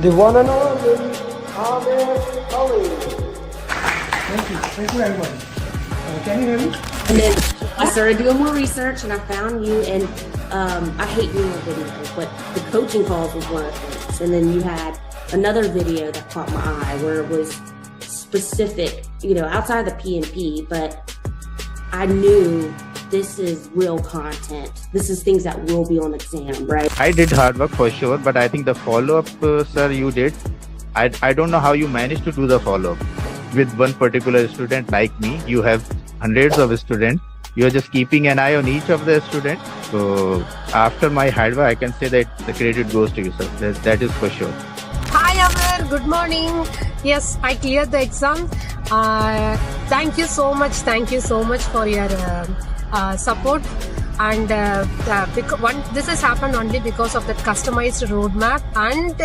The one and only Ali. Thank you very much. Can you hear me? And then I started doing more research and I found you, and I hate doing videos, but the coaching calls was one of the things. And then you had another video that caught my eye where it was specific, outside the PMP, but I knew this is real content. This is things that will be on exam, right? I did hard work for sure, but I think the follow-up, sir, you did. I don't know how you managed to do the follow-up. With one particular student like me, you have hundreds of students. You are just keeping an eye on each of the students. So after my hard work, I can say that the credit goes to you, sir. That is for sure. Hi Amir, good morning. Yes, I cleared the exam. Thank you so much. Thank you so much for your support. And this has happened only because of that customized roadmap and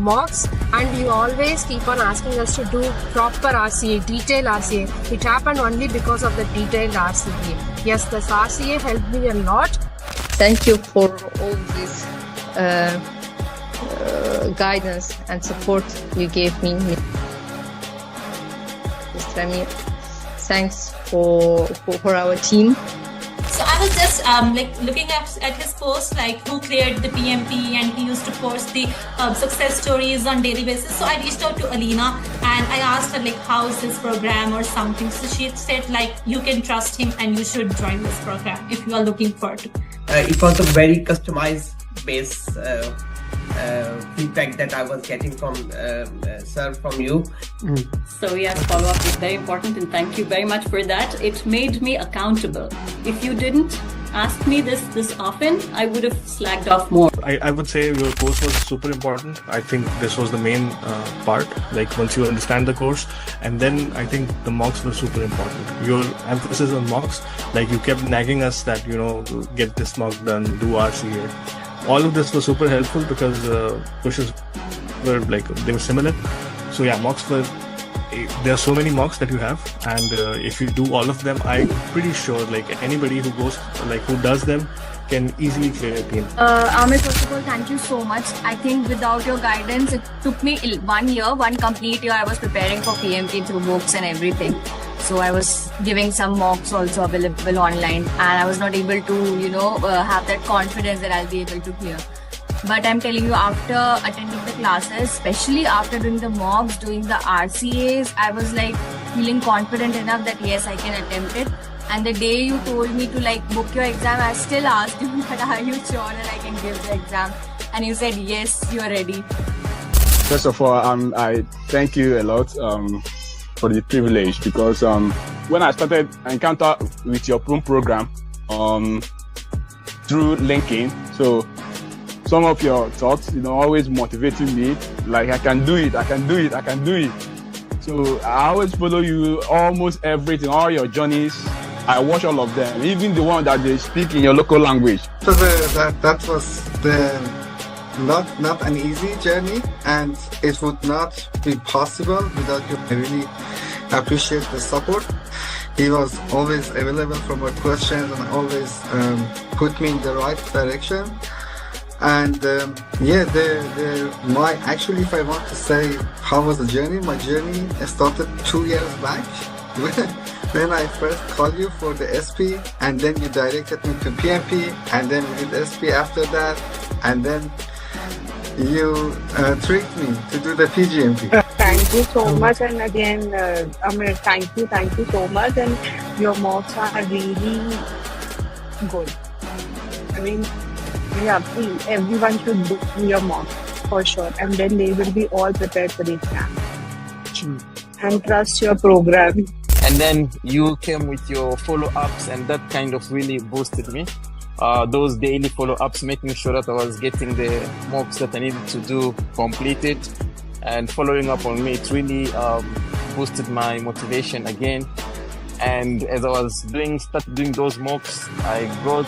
mocks, and you always keep on asking us to do proper RCA, detailed RCA. It happened only because of the detailed RCA. Yes, this RCA helped me a lot. Thank you for all this guidance and support you gave me. Mr. Amir, thanks for our team. So I was just looking at his post, who cleared the PMP, and he used to post the success stories on daily basis. So I reached out to Alina and I asked her how is his program or something. So she said you can trust him and you should join this program if you are looking for it. It was a very customized base feedback that I was getting from sir, from you. So yes, follow-up is very important, and thank you very much for that. It made me accountable. If you didn't ask me this often, I would have slacked off more. I would say your course was super important. I think this was the main part, once you understand the course, and then I think the mocks were super important. Your emphasis on mocks, you kept nagging us that, get this mock done, do RCA. All of this was super helpful because questions were they were similar. So yeah, mocks were, there are so many mocks that you have, and if you do all of them, I'm pretty sure anybody who goes, who does them can easily clear a PMP. Amir, first of all, thank you so much. I think without your guidance, it took me 1 year, one complete year. I was preparing for PMP through books and everything. So I was giving some mocks also available online, and I was not able to, have that confidence that I'll be able to clear. But I'm telling you, after attending the classes, especially after doing the mocks, doing the RCAs, I was feeling confident enough that yes, I can attempt it. And the day you told me to book your exam, I still asked you that are you sure that I can give the exam? And you said yes, you are ready. First of all, I thank you a lot for the privilege, because when I started encounter with your program through LinkedIn, so some of your thoughts, always motivating me, I can do it, I can do it, I can do it. So I always follow you, almost everything, all your journeys. I watch all of them, even the one that they speak in your local language. So that was not an easy journey, and it would not be possible without you. I really appreciate the support. He was always available for my questions and always put me in the right direction. And actually, if I want to say how was the journey, my journey started 2 years back when I first called you for the SP, and then you directed me to PMP, and then we did SP after that, and then you tricked me to do the PGMP. Thank you so much, and again, Amir, thank you so much, and your mocks are really good. I mean, yeah, please, everyone should do your mock for sure, and then they will be all prepared for the exam. And trust your program. And then you came with your follow-ups, and that kind of really boosted me. Those daily follow-ups, making sure that I was getting the mocks that I needed to do completed, and following up on me, it really boosted my motivation again. And as I was started doing those mocks, I got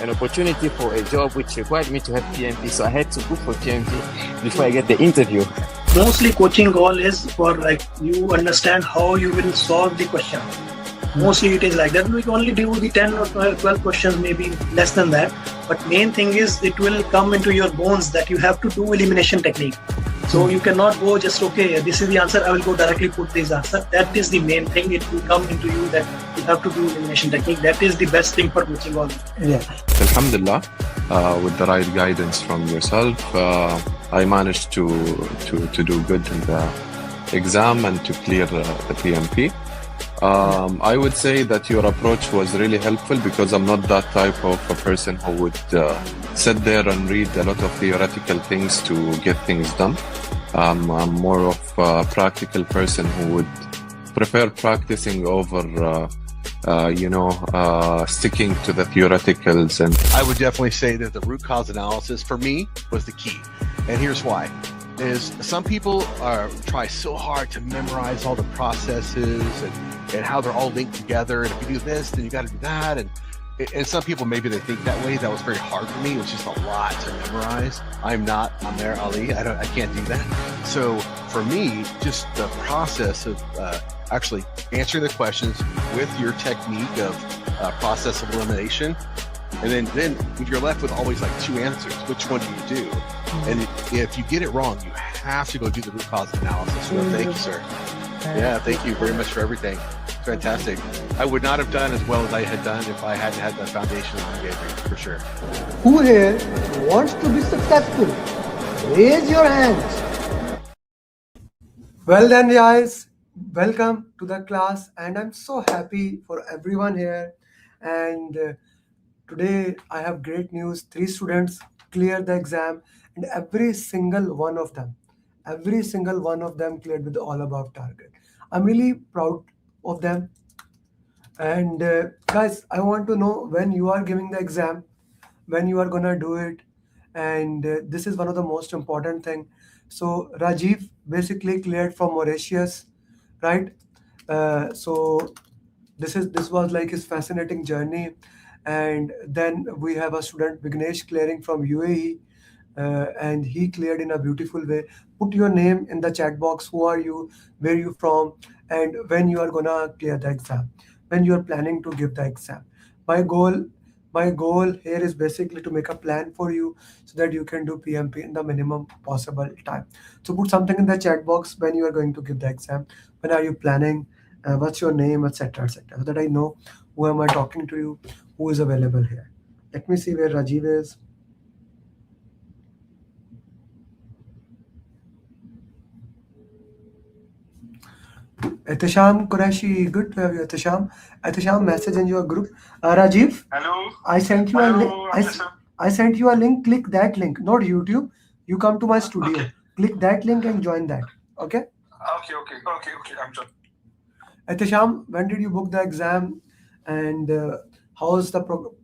an opportunity for a job which required me to have PMP. So I had to book for PMP before I get the interview. Mostly coaching goal is for you understand how you will solve the question. Mostly it is like that. We can only do the 10 or 12 questions, maybe less than that. But main thing is it will come into your bones that you have to do elimination technique. So you cannot go just, okay, this is the answer, I will go directly put this answer. That is the main thing. It will come into you that you have to do elimination technique. That is the best thing for coaching all. Yeah. Alhamdulillah, with the right guidance from yourself, I managed to do good in the exam and to clear the PMP. I would say that your approach was really helpful because I'm not that type of a person who would sit there and read a lot of theoretical things to get things done. I'm more of a practical person who would prefer practicing over sticking to the theoreticals. And I would definitely say that the root cause analysis for me was the key. And here's why. Is some people try so hard to memorize all the processes and how they're all linked together. And if you do this, then you got to do that. And some people, maybe they think that way. That was very hard for me. It was just a lot to memorize. I'm not Amer Ali. I can't do that. So for me, just the process of actually answering the questions with your technique of process of elimination. And then if you're left with always like two answers, which one do you do? And if you get it wrong, you have to go do the root cause analysis. So thank you, sir. Yeah, thank you very much for everything. Fantastic. I would not have done as well as I had done if I hadn't had the foundation that you gave me, for sure. Who here wants to be successful? Raise your hands. Well then, guys, welcome to the class, and I'm so happy for everyone here. And today I have great news. 3 students cleared the exam, and every single one of them cleared with all above target. I'm really proud of them. And guys, I want to know when you are giving the exam, when you are gonna do it. And this is one of the most important thing. So Rajiv basically cleared from Mauritius, right? So this was like his fascinating journey. And then we have a student Vignesh clearing from UAE, and he cleared in a beautiful way. Put your name in the chat box. Who are you? Where you from? And when you are gonna clear the exam? When you are planning to give the exam? My goal here is basically to make a plan for you so that you can do PMP in the minimum possible time. So put something in the chat box when you are going to give the exam. When are you planning? What's your name, etc., so that I know who am I talking to you, who is available here. Let me see where Rajiv is. Etisham Qureshi, good to have you, Etisham. Etisham, message in your group. Rajiv, hello. I sent you a link. I sent you a link. Click that link, not YouTube. You come to my studio. Okay. Click that link and join that. Okay? Okay. I'm done. Etisham, when did you book the exam, and how's the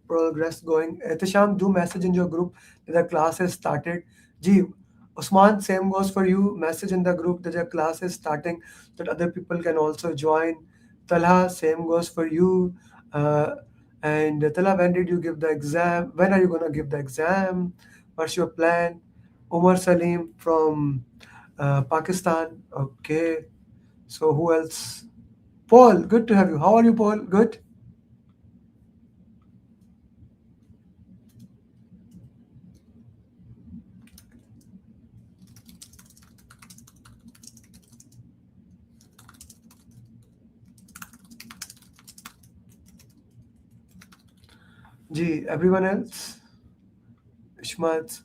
progress going? Etisham, do message in your group that the class has started. Jeev, Usman, same goes for you. Message in the group that your class is starting, that other people can also join. Talha, same goes for you. And Talha, when did you give the exam? When are you going to give the exam? What's your plan? Umar Salim from Pakistan. Okay. So who else? Paul, good to have you. How are you, Paul? Good? Gee, everyone else? Ishmat,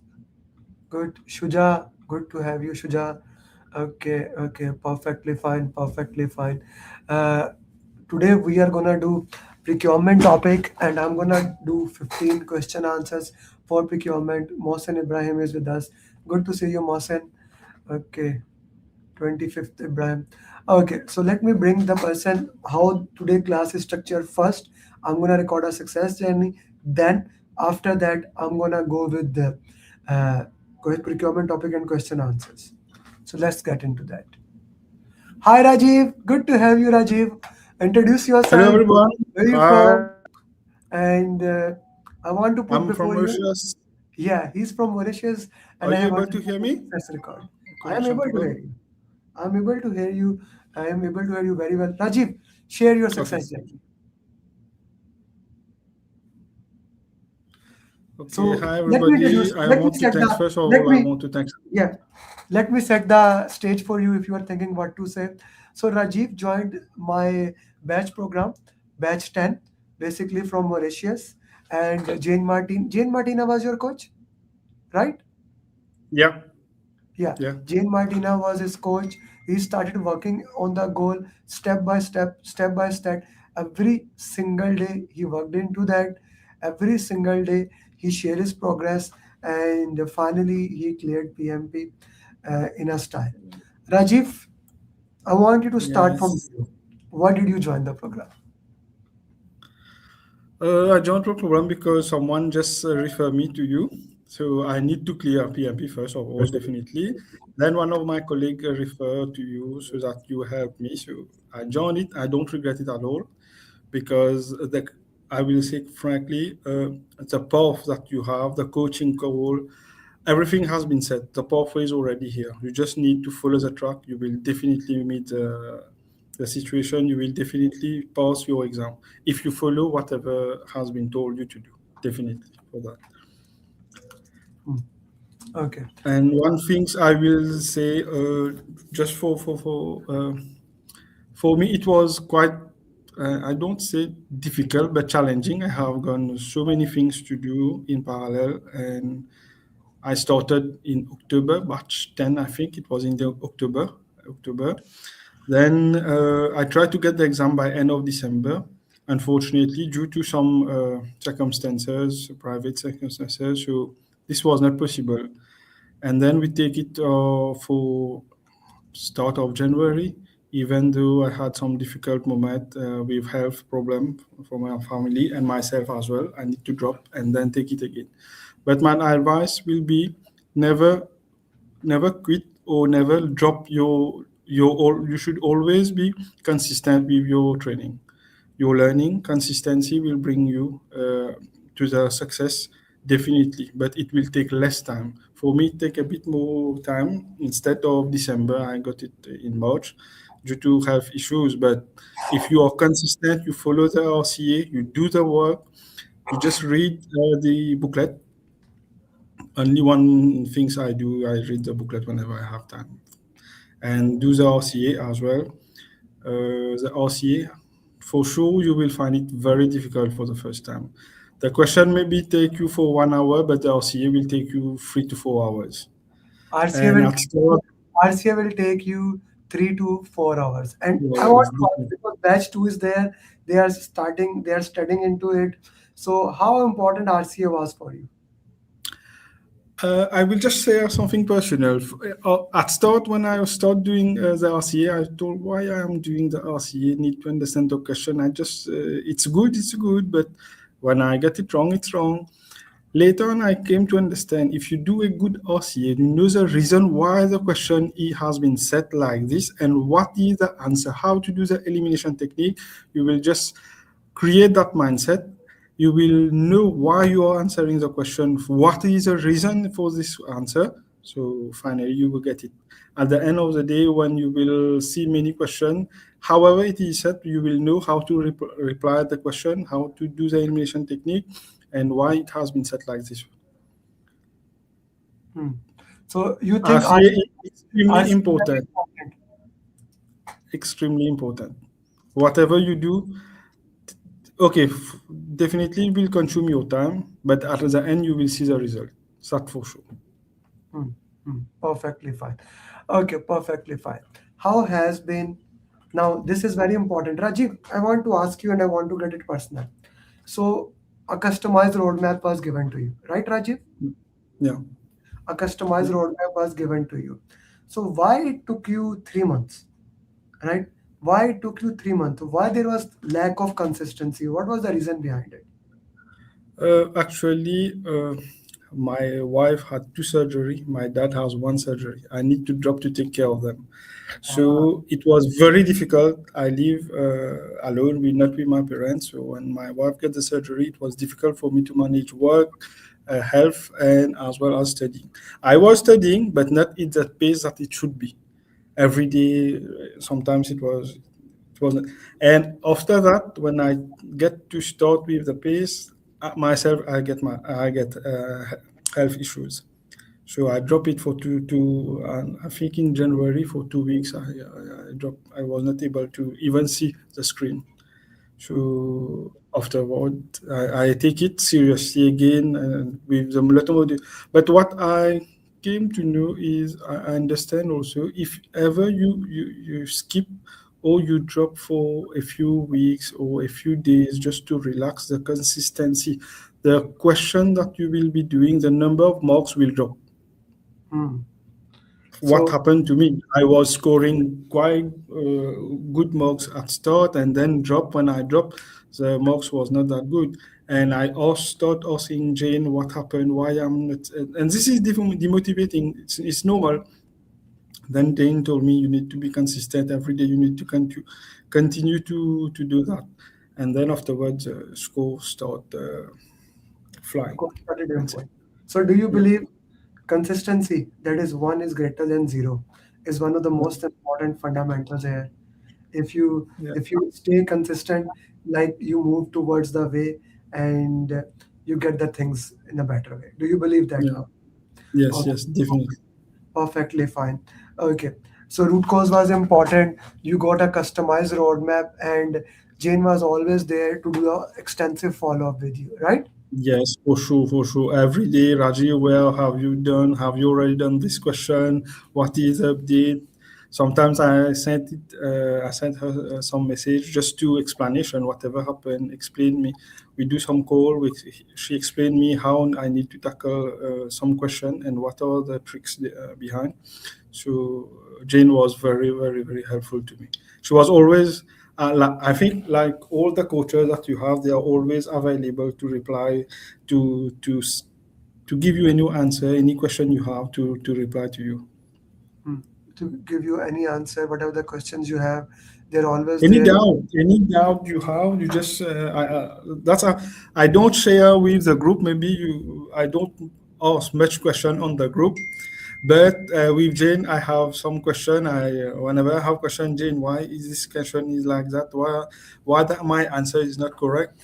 good. Shuja, good to have you, Shuja. Okay, perfectly fine. Today we are gonna do procurement topic, and I'm gonna do 15 question answers for procurement. Mohsen Ibrahim is with us. Good to see you, Mohsen. Okay, 25th Ibrahim. Okay, so let me bring the person how today class is structured. First, I'm gonna record a success journey. Then after that, I'm gonna go with the procurement topic and question answers. So let's get into that. Hi Rajiv, good to have you, Rajiv. Introduce yourself. Hello everyone. Where are you from? And I want to put I'm before from Mauritius. Yeah, he's from Mauritius. And Are you able to hear me? Record. I am able to hear you. I am able to hear you very well. Rajiv, share your success journey. Okay, So hi let me introduce. everybody. I Let me want to set thanks the. first of Let all. I me want to thanks. yeah. Let me set the stage for you if you are thinking what to say. So Rajiv joined my batch program, batch 10, basically from Mauritius, and Jane Martina was your coach, right? Yeah, Yeah, yeah. Jane Martina was his coach. He started working on the goal step by step, step by step. Every single day he worked into that. Every single day he shared his progress, and finally he cleared PMP in a style. Rajiv, I want you to start from Yes. zero. Why did you join the program? I joined the program because someone just referred me to you. So I need to clear PMP first of all, definitely. Then one of my colleagues referred to you so that you help me. So I joined it. I don't regret it at all because I will say frankly, the path that you have, the coaching call, everything has been set. The pathway is already here. You just need to follow the track. You will definitely meet the situation. You will definitely pass your exam if you follow whatever has been told you to do. Definitely for that. Okay. And one things I will say, just for me, it was quite. I don't say difficult, but challenging. I have gone so many things to do in parallel, and I started in October, March 10, I think it was in the October. Then I tried to get the exam by end of December. Unfortunately, due to some circumstances, private circumstances, so this was not possible. And then we take it for start of January, even though I had some difficult moment with health problem for my family and myself as well. I need to drop and then take it again. But my advice will be never never quit or never drop you should always be consistent with your training. Your learning consistency will bring you to the success definitely, but it will take less time. For me, it take a bit more time. Instead of December, I got it in March due to health issues. But if you are consistent, you follow the RCA, you do the work, you just read the booklet. Only one things I do, I read the booklet whenever I have time, and do the RCA as well. The RCA, for sure, you will find it very difficult for the first time. The question maybe take you for 1 hour, but the RCA will take you 3 to 4 hours. RCA And will at start, RCA will take you 3 to 4 hours. And I want yes, to ask, because batch two is there, they are studying into it. So how important RCA was for you? I will just share something personal. At start, when I start doing the RCA, I told why I am doing the RCA. Need to understand the question. I just it's good, but when I get it wrong, it's wrong. Later on, I came to understand if you do a good RCA, you know the reason why the question has been set like this and what is the answer, how to do the elimination technique. You will just create that mindset. You will know why you are answering the question, what is the reason for this answer. So finally, you will get it. At the end of the day, when you will see many questions, however it is set, you will know how to reply the question, how to do the elimination technique, and why it has been set like this. Hmm. So you think RCA is extremely RCA is very important. important? Extremely important. Whatever you do, okay, definitely it will consume your time, but at the end you will see the result. That for sure. Hmm. Perfectly fine. Okay, perfectly fine. How has been now? This is very important. Rajiv, I want to ask you and I want to get it personal. So, a customized roadmap was given to you, right, Rajiv? Yeah. A customized roadmap was given to you. So, why it took you 3 months, right? Why it took you 3 months? Why there was lack of consistency? What was the reason behind it? Actually, my wife had two surgery. My dad has one surgery. I need to drop to take care of them. Ah, So it was very difficult. I live alone, not with my parents. So when my wife got the surgery, it was difficult for me to manage work, health, and as well as studying. I was studying, but not at the pace that it should be. Every day, sometimes it wasn't. And after that, when I get to start with the pace, myself, I get health issues. So I dropped it for I think in January for 2 weeks. I dropped. I was not able to even see the screen. So afterward, I take it seriously again with the lot of. But what I came to know is I understand also if ever you skip or you drop for a few weeks or a few days just to relax the consistency, the question that you will be doing, the number of marks will drop. What happened to me? I was scoring quite good marks at start and then drop. When I dropped, the marks was not that good. And I also start asking Jane what happened, why I'm not. And this is demotivating. It's normal. Then Jane told me you need to be consistent every day. You need to continue to do that. And then afterwards, score start flying. So do you believe consistency, that is 1 is greater than 0, is one of the most important fundamentals here? If you stay consistent, like you move towards the way and you get the things in a better way. Do you believe that? Yeah. Yes, Okay. yes, definitely. Perfectly fine. Okay. So root cause was important. You got a customized roadmap, and Jane was always there to do a extensive follow-up with you, right? Yes, for sure, for sure. Every day, Rajiv, well, have you done? Have you already done this question? What is the update? Sometimes I sent it. I sent her some message just to explanation. Whatever happened, explain me. We do some call. She explained me how I need to tackle some question and what are the tricks behind. So Jane was very, very, very helpful to me. She was always, I think, like all the coaches that you have, they are always available to reply, to give you a new answer, any question you have, to reply to you. To give you any answer, whatever the questions you have, they're always Any there. doubt you have, you just I don't share with the group. Maybe I don't ask much question on the group, but with Jane, I have some question. Whenever I have question, Jane, why is this question is like that? Why that my answer is not correct?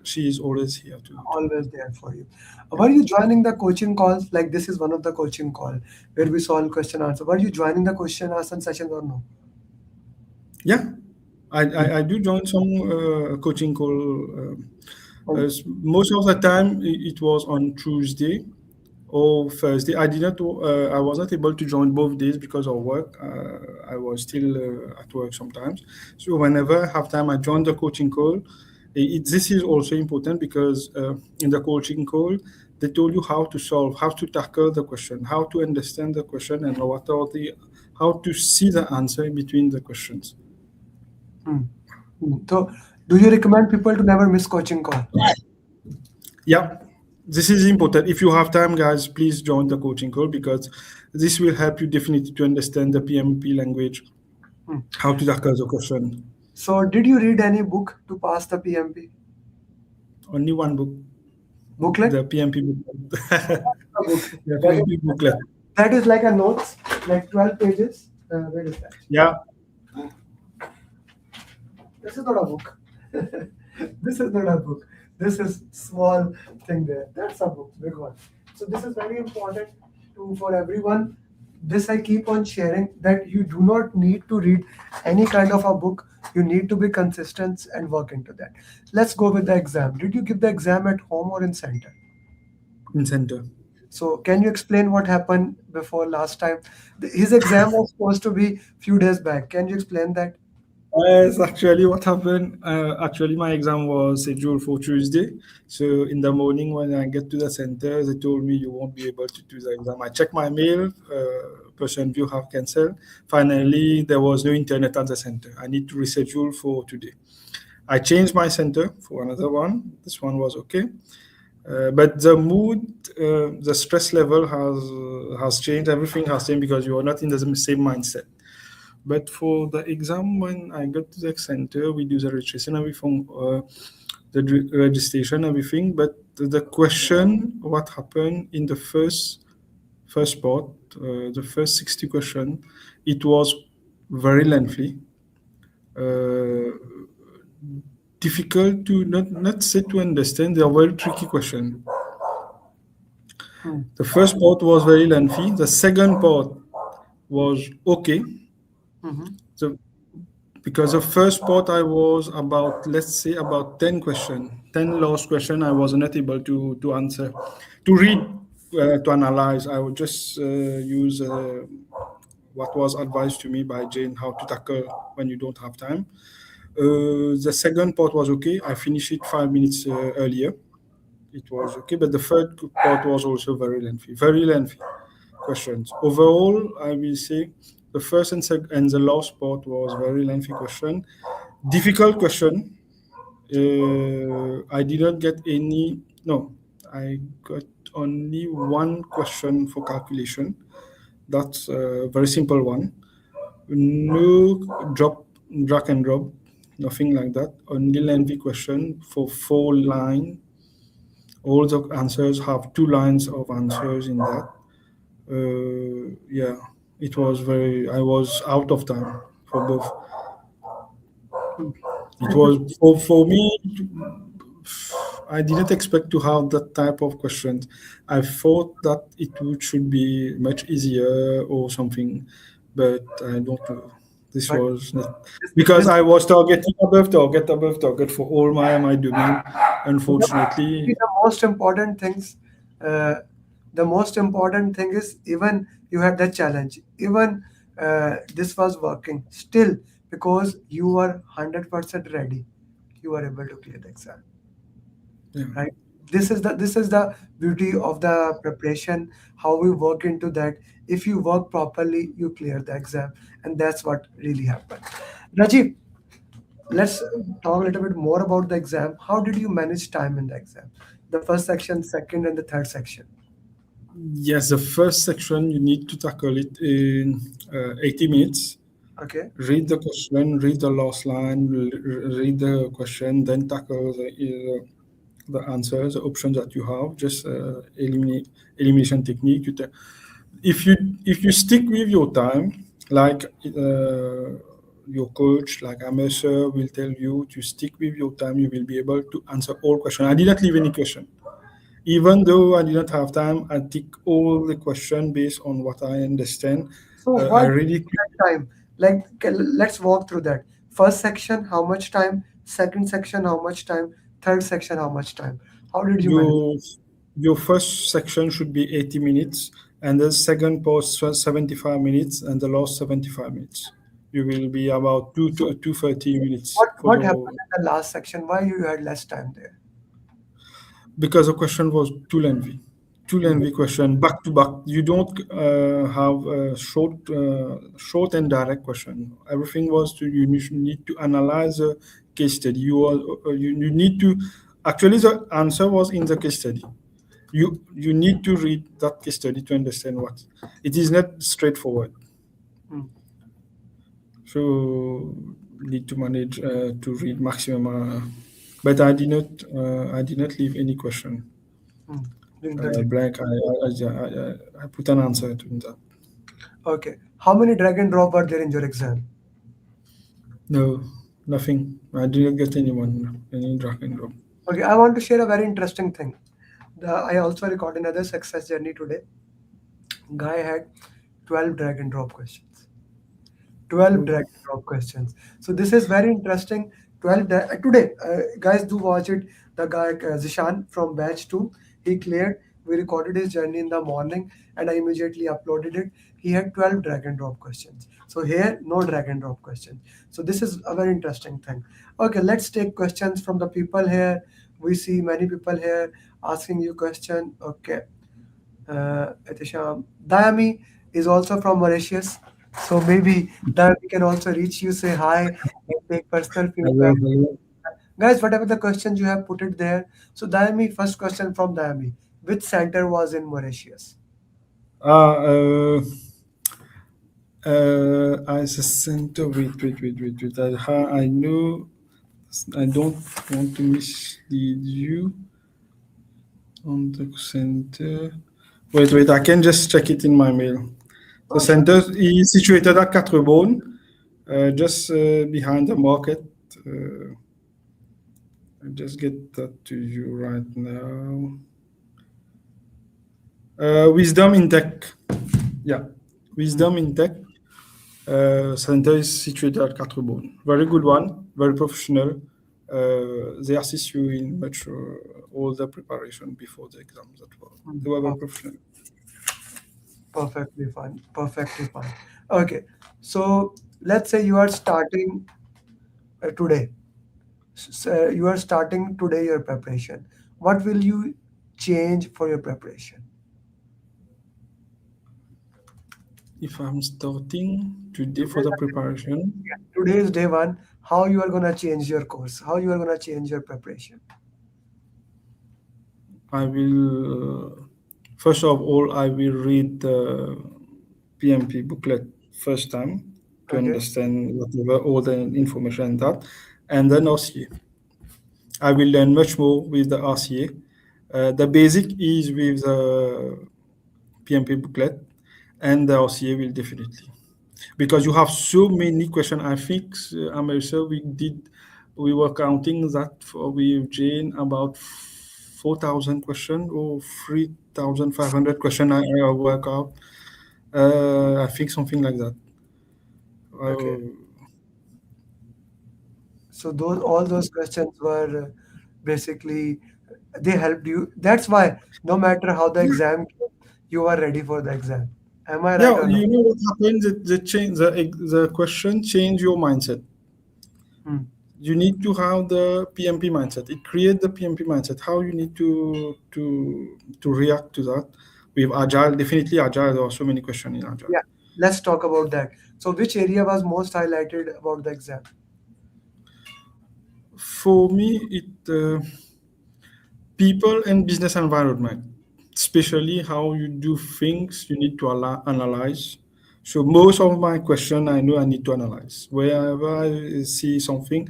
She is always here to. Always there for you. Were you joining the coaching calls? Like this is one of the coaching call where we solve question answer. Were you joining the question answer sessions or no? Yeah, I do join some coaching call. Most of the time, it was on Tuesday or Thursday. I was not able to join both days because of work. I was still at work sometimes. So whenever I have time, I join the coaching call. This is also important because in the coaching call, they told you how to solve, how to tackle the question, how to understand the question, and how to see the answer in between the questions. So, do you recommend people to never miss coaching call? Yeah, this is important. If you have time, guys, please join the coaching call because this will help you definitely to understand the PMP language, how to tackle the question. So, did you read any book to pass the PMP? Only one book. Booklet? The PMP booklet. A book. The PMP booklet. That is like a notes, like 12 pages. Where is that? Yeah. This is not a book. This is not a book. This is small thing there. That's a book, big one. So this is very important for everyone. This I keep on sharing that you do not need to read any kind of a book. You need to be consistent and work into that. Let's go with the exam. Did you give the exam at home or in center? In center. So can you explain what happened before last time? His exam was supposed to be few days back. Can you explain that? Yes, actually, what happened? Actually, my exam was scheduled for Tuesday. So in the morning, when I get to the center, they told me you won't be able to do the exam. I checked my mail. Person view have cancelled. Finally, there was no internet at the center. I need to reschedule for today. I changed my center for another one. This one was okay. But the mood, the stress level has changed. Everything has changed because you are not in the same mindset. But for the exam, when I got to the center, we do the registration, everything, the registration, everything. But the question, what happened in the first part, the first 60 question, it was very lengthy. difficult to not say to understand. They are very tricky questions. The first part was very lengthy. The second part was okay. So because the first part I was about, let's say, about 10 questions, 10 last question I was not able to answer, to read, to analyze. I would just use what was advised to me by Jane, how to tackle when you don't have time. The second part was okay. I finished it 5 minutes earlier. It was okay, but the third part was also very lengthy questions. Overall, I will say the first and the last part was very lengthy question, difficult question. I did not get any. No, I got only one question for calculation. That's a very simple one. No drag and drop, nothing like that. Only lengthy question for 4 lines. All the answers have 2 lines of answers in that. Yeah, it was I was out of time for both. It was for me. I didn't expect to have that type of questions. I thought that should be much easier or something, but I don't know. This was not because I was targeting above target for all my domain. Unfortunately, The most important things, the most important thing is even you had that challenge, even this was working still because you were 100% ready, you were able to clear the exam. Right? This is the beauty of the preparation, how we work into that. If you work properly, you clear the exam, and that's what really happened. Rajiv, let's talk a little bit more about the exam. How did you manage time in the exam? The first section, second, and the third section. Yes, the first section you need to tackle it in 80 minutes. Okay. Read the question, read the last line, read the question, then tackle the answers, the options that you have. Just elimination technique. If you stick with your time, like your coach, like Amercer, will tell you to stick with your time, you will be able to answer all questions. I didn't leave any question. Even though I didn't have time, I tick all the question based on what I understand. So I what really time? Like, let's walk through that. First section, how much time? Second section, how much time? Third section, how much time? How did you manage? your first section should be 80 minutes, and the second post 75 minutes, and the last 75 minutes. You will be about 230 minutes. What happened in the last section? Why you had less time there? Because the question was too lengthy. Too lengthy question, back to back. You don't have a short and direct question. Everything was you need to analyze a case study. You need to, actually the answer was in the case study. You need to read that case study to understand what. It is not straightforward. So need to manage to read maximum. But I did not leave any question blank. I put an answer to that. Okay. How many drag and drop were there in your exam? No, nothing. I didn't get any drag and drop. Okay, I want to share a very interesting thing. I also recorded another success journey today. Guy had 12 drag and drop questions. 12 drag and drop questions. So this is very interesting. 12 today, guys, do watch it. The guy Zishan from batch 2, he cleared. We recorded his journey in the morning, and I immediately uploaded it. He had 12 drag and drop questions. So here, no drag and drop questions. So this is a very interesting thing. Okay, let's take questions from the people here. We see many people here asking you question. Okay. Dayami is also from Mauritius. So maybe Dayami can also reach you, say hi, and take personal feedback. Guys, whatever the questions you have, put it there. So Dayami, first question from Dayami. Which center was in Mauritius? As a center, wait. I know, I don't want to mislead you on the center. Wait, I can just check it in my mail. The center is situated at 4 Bonnes, just behind the market. I'll just get that to you right now. Wisdom in Tech. Yeah, Wisdom in Tech. Center is situated at Quatre Bornes. Very good one, very professional. They assist you in much all the preparation before the exams. They were very professional. Perfectly fine. Perfectly fine. Okay. So let's say you are starting today. So you are starting today your preparation. What will you change for your preparation? If I'm starting today for the preparation, Today is day one. How you are gonna change your course? How you are gonna change your preparation? I will, first of all, I will read the PMP booklet first time to Okay. understand whatever all the information that, and then RCA. I will learn much more with the RCA. The basic is with the PMP booklet, and the RCA will definitely. Because you have so many questions. I think, America, we were counting that with Jane about 4,000 questions or 3,500 questions I work out. I think something like that. Okay. So those all those questions were basically they helped you. That's why no matter how the exam came, you are ready for the exam. Am I right Yeah, or no? you know what happens? The question change your mindset. Hmm. You need to have the PMP mindset. It creates the PMP mindset. How you need to react to that with agile. Definitely agile. There are so many questions in agile. Yeah. Let's talk about that. So which area was most highlighted about the exam? For me, people and business environment, especially how you do things, you need to analyze. So most of my question, I know I need to analyze. Wherever I see something,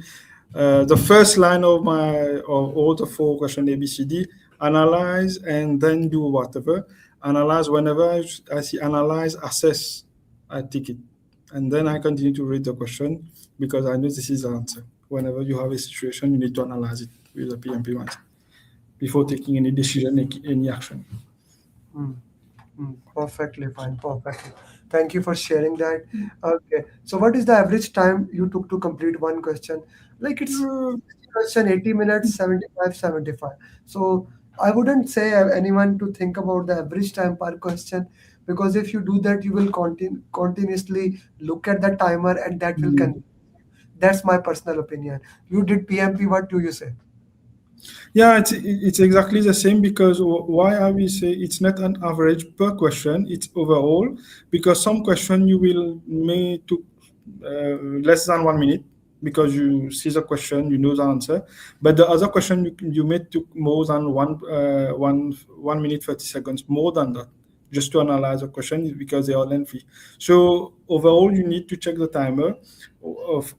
the first line of all the four question ABCD, analyze and then do whatever. Analyze whenever I see analyze, assess, I tick it, and then I continue to read the question because I know this is the answer. Whenever you have a situation, you need to analyze it with the PMP mindset before taking any decision, any action. Hmm. Perfectly fine. Perfectly. Thank you for sharing that. Okay. So what is the average time you took to complete one question? Like it's question 80 minutes, 75, 75. So I wouldn't say anyone to think about the average time per question because if you do that, you will continuously look at the timer and that will Mm. that's my personal opinion. You did PMP, what do you say? Yeah, it's exactly the same because why I will say it's not an average per question, it's overall because some question you will may took less than 1 minute because you see the question, you know the answer, but the other question you may took more than 1 minute 30 seconds more than that just to analyze the question because they are lengthy. So overall, you need to check the timer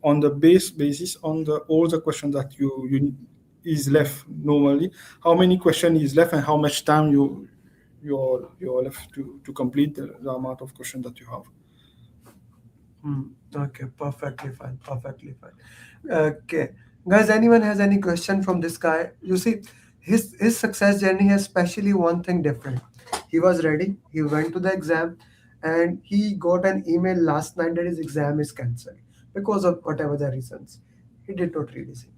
on the basis on the all the questions that you is left normally, how many questions is left and how much time you're left to complete the amount of questions that you have. Okay, perfectly fine. Perfectly fine. Okay, guys, anyone has any question from this guy? You see, his success journey has especially one thing different. He was ready. He went to the exam, and he got an email last night that his exam is cancelled because of whatever the reasons. He did not read his email.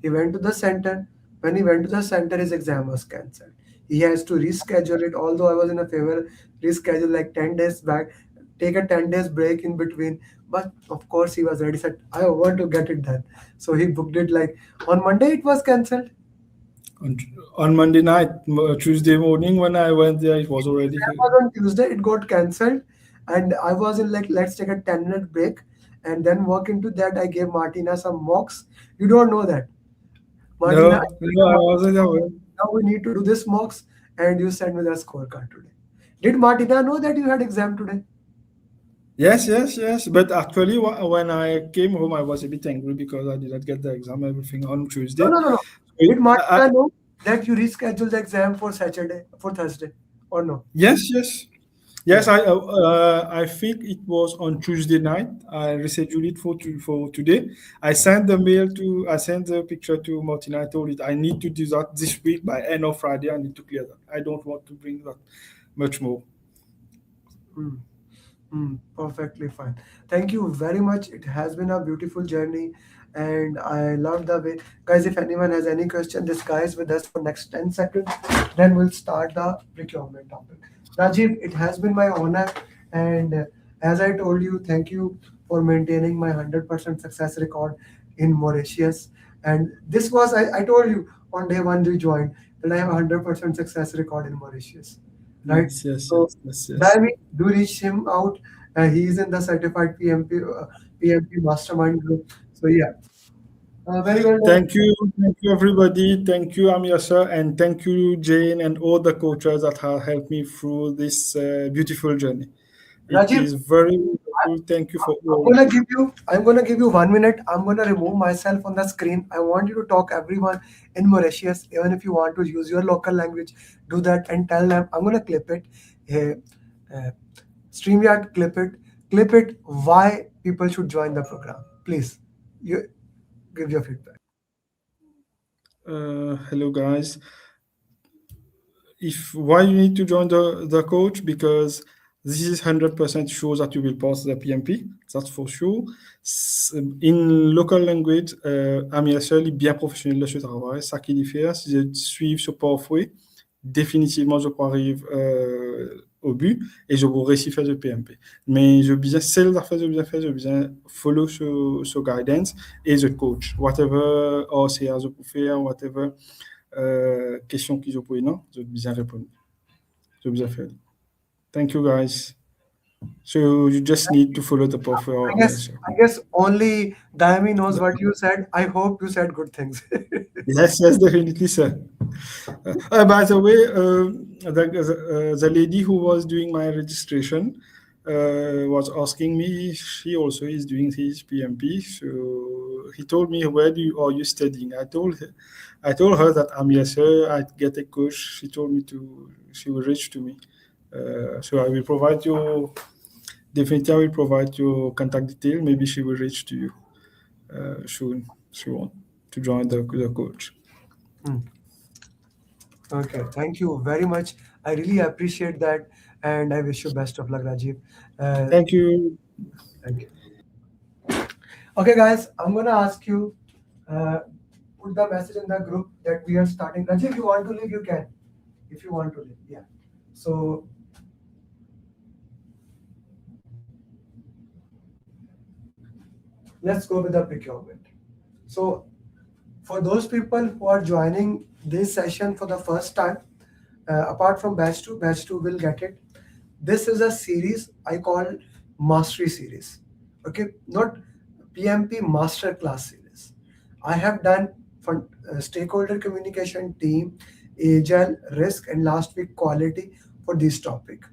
He went to the center. When he went to the center, his exam was cancelled. He has to reschedule it. Although I was in a favor, reschedule like 10 days back, take a 10 days break in between. But of course, he was ready. Said, "I want to get it done." So he booked it like on Monday. It was cancelled. On Monday night, Tuesday morning when I went there, it was already. That was on Tuesday. It got cancelled, and I was in like, let's take a 10-minute break, and then walk into that. I gave Martina some mocks. You don't know that, Martina. No, I wasn't aware. Now we need to do this mocks, and you send me the scorecard today. Did Martina know that you had exam today? Yes. But actually, when I came home, I was a bit angry because I didn't get the exam, everything on Tuesday. No. Did Martina know that you rescheduled the exam for Thursday, or no? Yes. Yes, I think it was on Tuesday night. I rescheduled it for today. I sent the picture to Martina. I told it I need to do that this week by end of Friday. I need to clear that. I don't want to bring that much more. Perfectly fine. Thank you very much. It has been a beautiful journey, and I love the way, guys. If anyone has any question, this guy is with us for next 10 seconds. Then we'll start the procurement topic. Rajiv, it has been my honor, and as I told you, thank you for maintaining my 100% success record in Mauritius. And this was I told you on day one you joined that I have a 100% success record in Mauritius, right? So Daimi, do reach him out. He is in the certified PMP mastermind group. So yeah, very well done. Thank you everybody. Thank you Amir sir, and thank you Jane and all the coaches that have helped me through this beautiful journey. It Rajiv, is very beautiful. Thank you for all. I'm gonna give you 1 minute. I'm gonna remove myself on the screen. I want you to talk everyone in Mauritius. Even if you want to use your local language, do that and tell them. I'm gonna clip it. Hey, StreamYard, clip it. Why people should join the program? Please, you give your feedback. Hello guys. If why you need to join the coach, because this is 100% sure that you will pass the PMP, that's for sure. In local language, Amir Seul est bien professionnel de ce travail. Ça qui diffère, si je suis ce pathway, définitivement je peux arriver au but et je vais réussir à faire le PMP. Mais je besoin, celle d'affaires je besoin faire, je besoin follow ce guidance et the coach. Whatever OCR je peux faire, whatever question qu'ils ont posées, non, je bien répondre. Je bien fait. Thank you guys. So you just need to follow the pathway. I guess only Daimi knows what you said. I hope you said good things. Yes, definitely, sir. By the way, the lady who was doing my registration was asking me. She also is doing his PMP. So he told me, "Where are you studying?" I told her that I'm here, sir. I get a course. She told me she will reach to me. So I will provide you. Definitely, I will provide your contact detail. Maybe she will reach to you soon. She want to join the coach. Okay, thank you very much. I really appreciate that, and I wish you best of luck, Rajiv. Thank you. Thank you. Okay, guys, I'm gonna ask you, put the message in the group that we are starting. Rajiv, if you want to leave, you can. If you want to leave, yeah. So let's go with the procurement. So for those people who are joining this session for the first time, apart from batch 2 will get it. This is a series I call mastery series. Okay, not PMP masterclass series. I have done for stakeholder communication, team, agile, risk, and last week quality for this topic.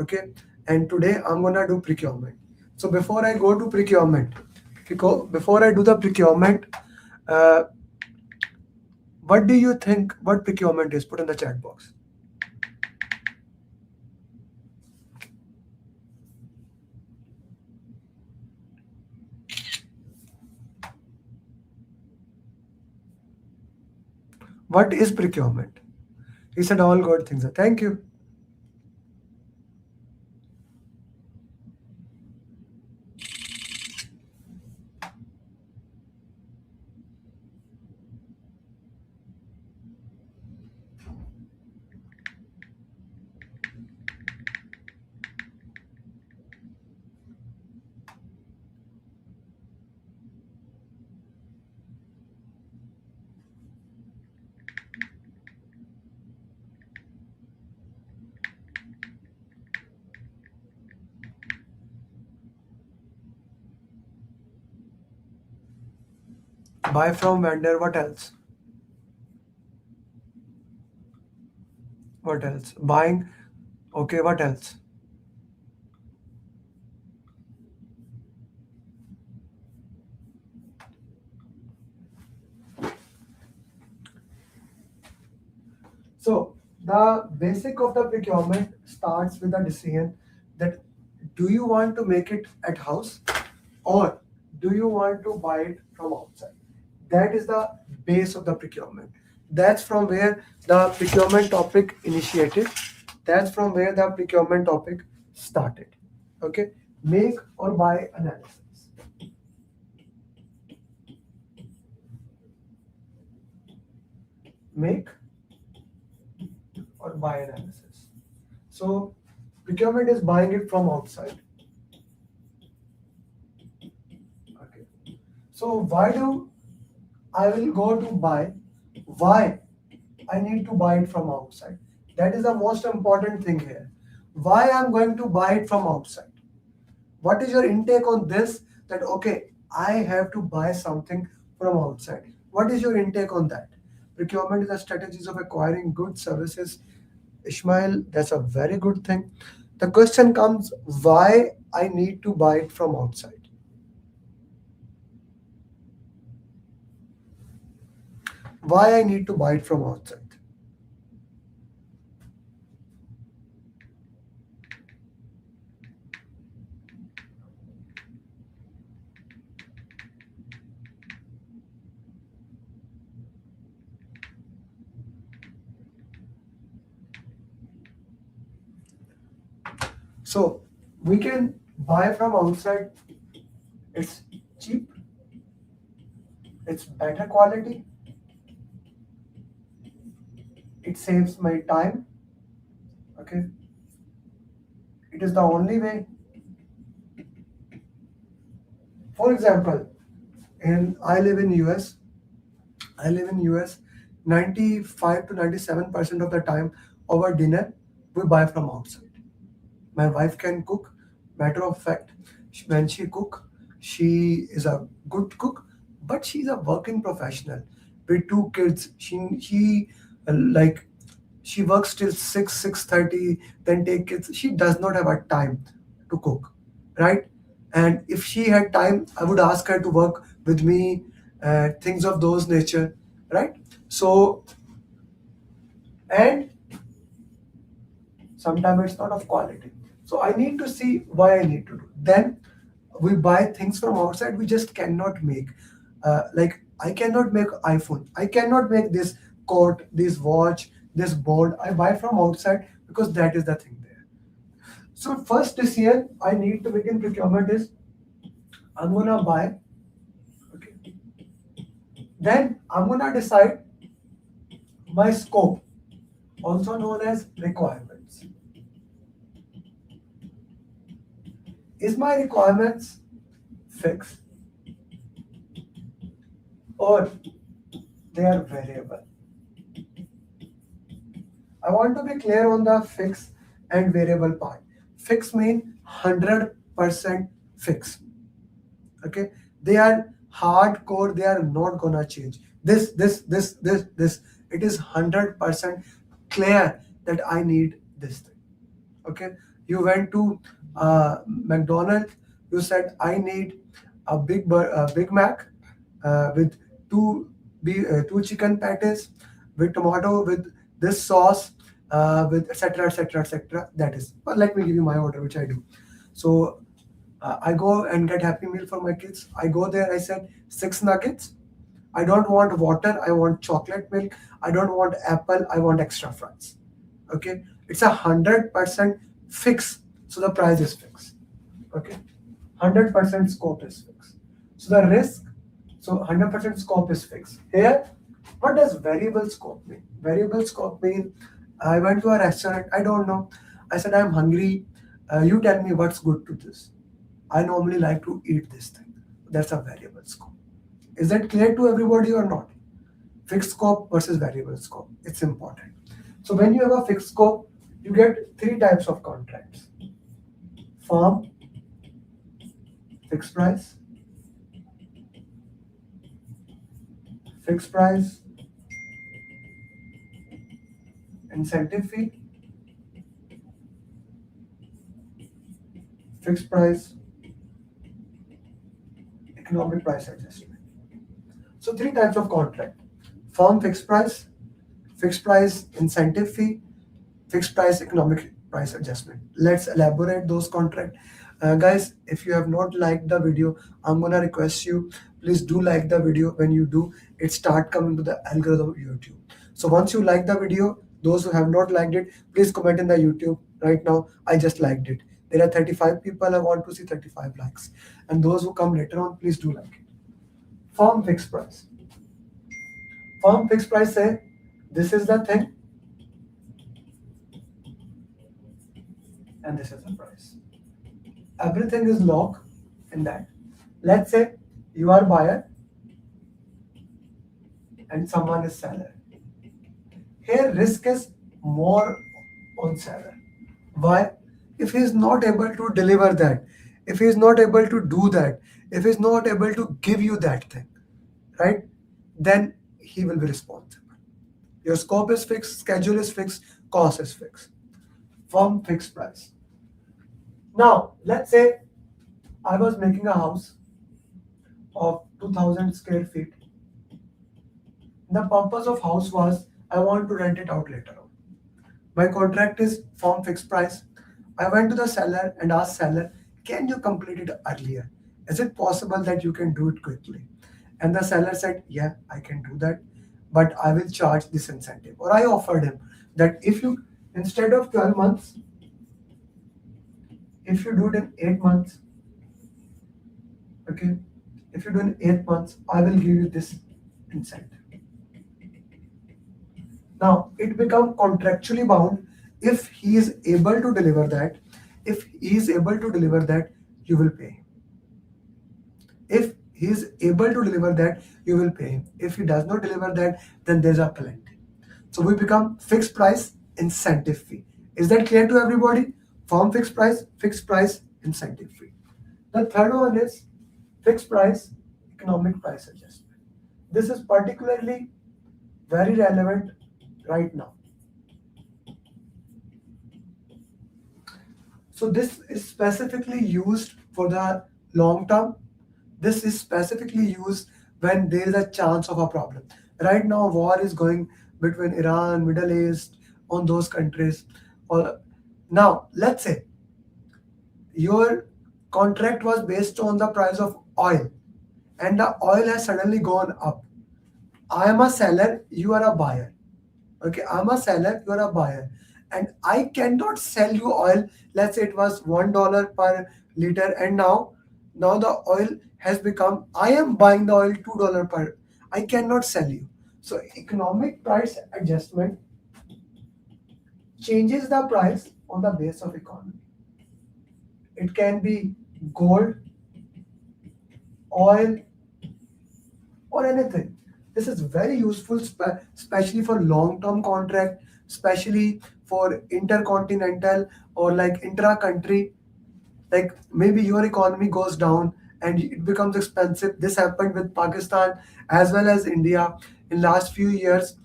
Okay, and today I'm gonna do procurement. So before I go to procurement, before I do the procurement, what do you think what procurement is? Put in the chat box. What is procurement? He said all good things. Thank you. Buy from vendor. What else? What else? Buying. Okay, what else? So the basic of the procurement starts with the decision that do you want to make it at house or do you want to buy it from outside? That is the base of the procurement. That's from where the procurement topic initiated. That's from where the procurement topic started. Okay, make or buy analysis. Make or buy analysis. So procurement is buying it from outside. Okay. So why do I will go to buy? Why I need to buy it from outside? That is the most important thing here. Why I'm going to buy it from outside? What is your intake on this? That okay, I have to buy something from outside. What is your intake on that? Procurement is the strategies of acquiring goods, services. Ishmael, that's a very good thing. The question comes, why I need to buy it from outside? Why I need to buy it from outside? So we can buy from outside. It's cheap. It's better quality. It saves my time. Okay. It is the only way. For example, I live in US. 95 to 97% of the time our dinner we buy from outside. My wife can cook. Matter of fact, when she cook, she is a good cook, but she's a working professional with 2 kids. She works till 6:30, then take kids. She does not have a time to cook, right? And if she had time, I would ask her to work with me, things of those nature, right? So, and sometimes it's not of quality. So I need to see why I need to do. Then we buy things from outside. We just cannot make. Like I cannot make iPhone. I cannot make this coat, this watch, this board. I buy from outside because that is the thing there. So first this year I need to begin procurement is I'm gonna buy. Okay. Then I'm gonna decide my scope, also known as requirements. Is my requirements fixed or they are variable? I want to be clear on the fixed and variable part. Fixed means 100% fixed. Okay, they are hardcore. They are not gonna change. This. It is 100% clear that I need this thing. Okay, you went to McDonald's. You said I need a Big Mac with two chicken patties with tomato with this sauce with etc etc etc. That is. But let me give you my order, which I do. So I go and get Happy Meal for my kids. I go there. I said 6 nuggets. I don't want water. I want chocolate milk. I don't want apple. I want extra fries. Okay, it's 100% fixed. So the price is fixed. Okay, 100% scope is fixed. So the risk. So 100% scope is fixed. Here, what does variable scope mean? Variable scope mean I went to a restaurant. I don't know. I said I'm hungry. You tell me what's good to this. I normally like to eat this thing. That's a variable scope. Is that clear to everybody or not? Fixed scope versus variable scope. It's important. So when you have a fixed scope, you get 3 types of contracts. Firm, fixed price, incentive fee, fixed price, economic price adjustment. So 3 types of contract: firm fixed price incentive fee, fixed price economic price adjustment. Let's elaborate those contract. Guys, if you have not liked the video, I'm gonna request you, please do like the video. When you do, it start coming to the algorithm of YouTube. So once you like the video, those who have not liked it, please comment in the YouTube right now. I just liked it. There are 35 people. I want to see 35 likes. And those who come later on, please do like it. Firm fixed price. Firm fixed price say this is the thing and this is the price. Everything is locked in that. Let's say you are buyer and someone is seller. Here risk is more on seller. Why? If he is not able to deliver that, if he is not able to do that, if he is not able to give you that thing, right, then he will be responsible. Your scope is fixed, schedule is fixed, cost is fixed. Firm fixed price. Now, let's say I was making a house of 2000 square feet. The purpose of house was I want to rent it out later on. My contract is firm fixed price. I went to the seller and asked seller, can you complete it earlier? Is it possible that you can do it quickly? And the seller said, yeah, I can do that, but I will charge this incentive. Or I offered him that if you, instead of 12 months, if you do it in 8 months, okay, if you do it in 8 months, I will give you this incentive. Now, it becomes contractually bound. If he is able to deliver that, you will pay him. If he is able to deliver that, you will pay him. If he does not deliver that, then there's a penalty. So we become fixed price, incentive fee. Is that clear to everybody? Firm fixed price, incentive fee. The third one is fixed price, economic price adjustment. This is particularly very relevant right now. So this is specifically used for the long term. This is specifically used when there is a chance of a problem. Right now, war is going between Iran, Middle East, on those countries. Now, let's say your contract was based on the price of oil and the oil has suddenly gone up. I am a seller, you are a buyer. Okay, I'm a seller, you are a buyer. And I cannot sell you oil. Let's say it was $1 per liter and now the oil has become, I am buying the oil $2 per, I cannot sell you. So economic price adjustment changes the price on the base of economy. It can be gold, oil, or anything. This is very useful, especially for long-term contract, especially for intercontinental or like intra-country. Like maybe your economy goes down and it becomes expensive. This happened with Pakistan as well as India in last few years.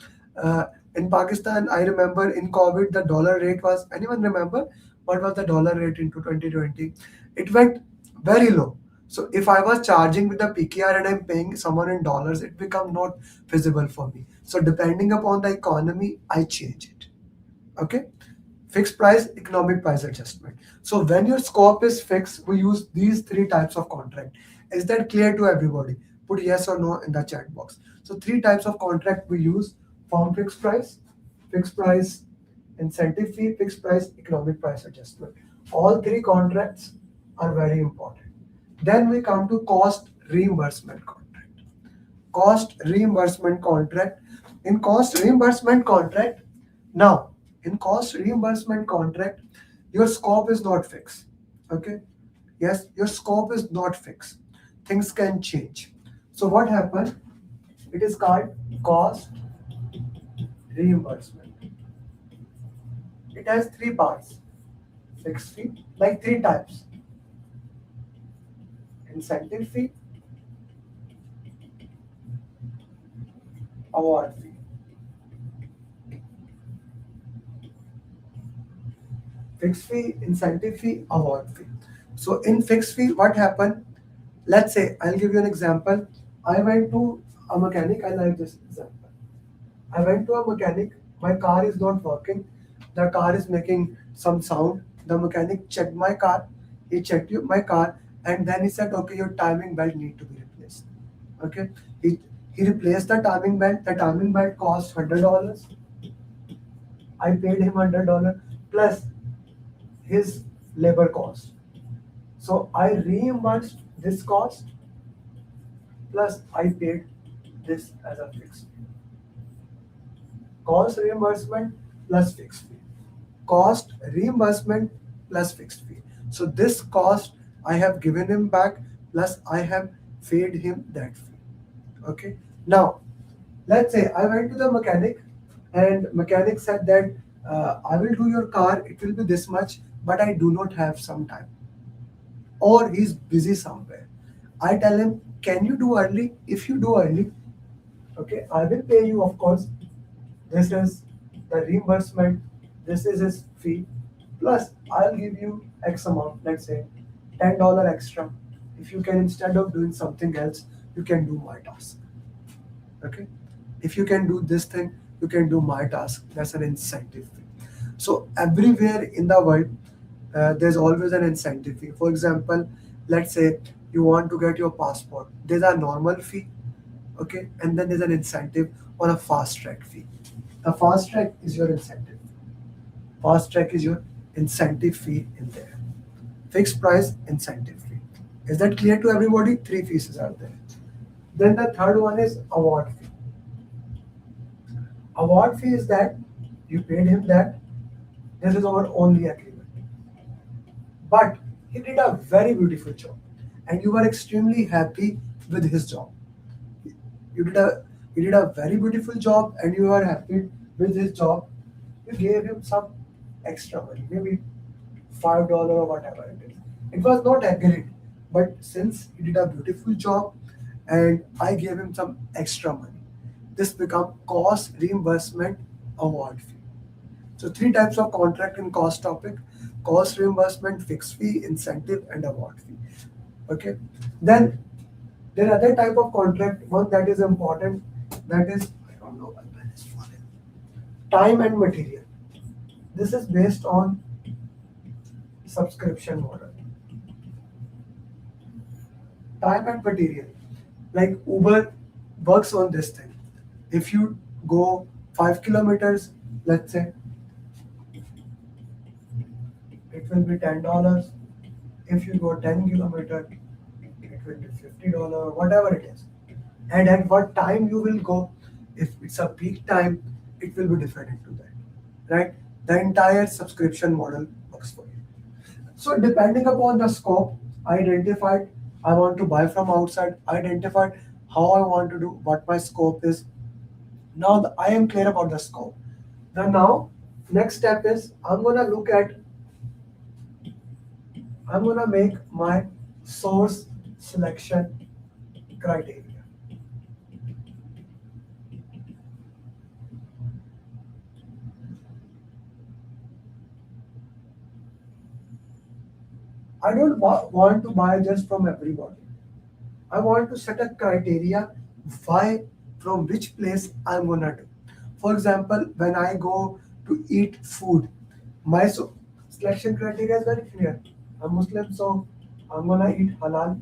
In Pakistan, I remember in COVID, the dollar rate was, anyone remember what was the dollar rate into 2020? It went very low. So if I was charging with the PKR and I'm paying someone in dollars, it become not feasible for me. So depending upon the economy, I change it. Okay. Fixed price, economic price adjustment. So when your scope is fixed, we use these three types of contract. Is that clear to everybody? Put yes or no in the chat box. So three types of contract we use: firm fixed price, incentive fee, fixed price, economic price adjustment. All three contracts are very important. Then we come to cost reimbursement contract. Cost reimbursement contract. In cost reimbursement contract, now in cost reimbursement contract, your scope is not fixed. Okay. Yes, your scope is not fixed. Things can change. So what happened? It is called cost reimbursement. It has three parts. Fixed fee, like three types: incentive fee, award fee. Fixed fee, incentive fee, award fee. So in fixed fee, what happened? Let's say, I'll give you an example. I went to a mechanic. I like this example. I went to a mechanic. My car is not working. the car is making some sound. The mechanic checked my car. He checked my car, and then he said, "Okay, your timing belt need to be replaced." Okay, he replaced the timing belt. The timing belt cost $100. I paid him $100 plus his labor cost. So I reimbursed this cost plus I paid this as a fixed fee. Cost reimbursement plus fixed fee. Cost reimbursement plus fixed fee. So this cost I have given him back plus I have paid him that fee. Okay. Now, let's say I went to the mechanic and mechanic said that I will do your car, it will be this much, but I do not have some time. Or he's busy somewhere. I tell him, can you do early? If you do early, okay, I will pay you, of course. This is the reimbursement, this is his fee, plus I'll give you X amount, let's say $10 extra. If you can, instead of doing something else, you can do my task. Okay, if you can do this thing, you can do my task. That's an incentive fee. So everywhere in the world, there's always an incentive fee. For example, let's say you want to get your passport. There's a normal fee, okay, and then there's an incentive or a fast track fee. The fast track is your incentive. Fast track is your incentive fee in there. Fixed price incentive fee. Is that clear to everybody? Three fees are there. Then the third one is award fee. Award fee is that you paid him that. This is our only agreement. But he did a very beautiful job, and you were extremely happy with his job. You did a he did a very beautiful job, and you are happy with his job. You gave him some extra money, maybe $5 or whatever it is. It was not agreed, but since he did a beautiful job, and I gave him some extra money, this become cost reimbursement award fee. So three types of contract in cost topic: cost reimbursement, fixed fee, incentive, and award fee. Okay. Then there are other type of contract, one that is important, that is, I don't know what that is for it. Time and material. This is based on subscription model. Time and material. Like Uber works on this thing. If you go 5 kilometers, let's say, it will be $10. If you go 10 kilometers, it will be $50, whatever it is. And at what time you will go, if it's a peak time, it will be different to that, right? The entire subscription model works for you. So depending upon the scope, I identified I want to buy from outside, I identified how I want to do, what my scope is. Now I am clear about the scope. Now, next step is I'm gonna make my source selection criteria. I don't want to buy just from everybody. I want to set a criteria why, from which place I'm gonna do. For example, when I go to eat food, my selection criteria is very clear. I'm Muslim, so I'm gonna eat halal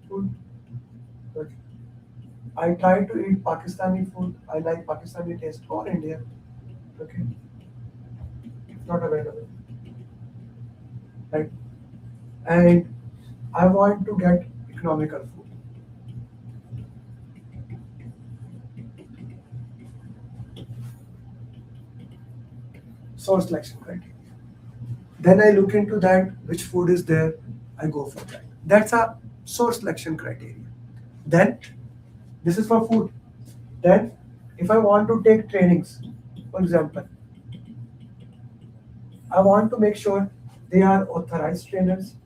food. But I try to eat Pakistani food. I like Pakistani taste, or Indian. Okay, it's not available. Right, and I want to get economical food. Source selection criteria. Then I look into that, which food is there, I go for that. That's a source selection criteria. Then, this is for food. Then, if I want to take trainings, for example, I want to make sure they are authorized trainers,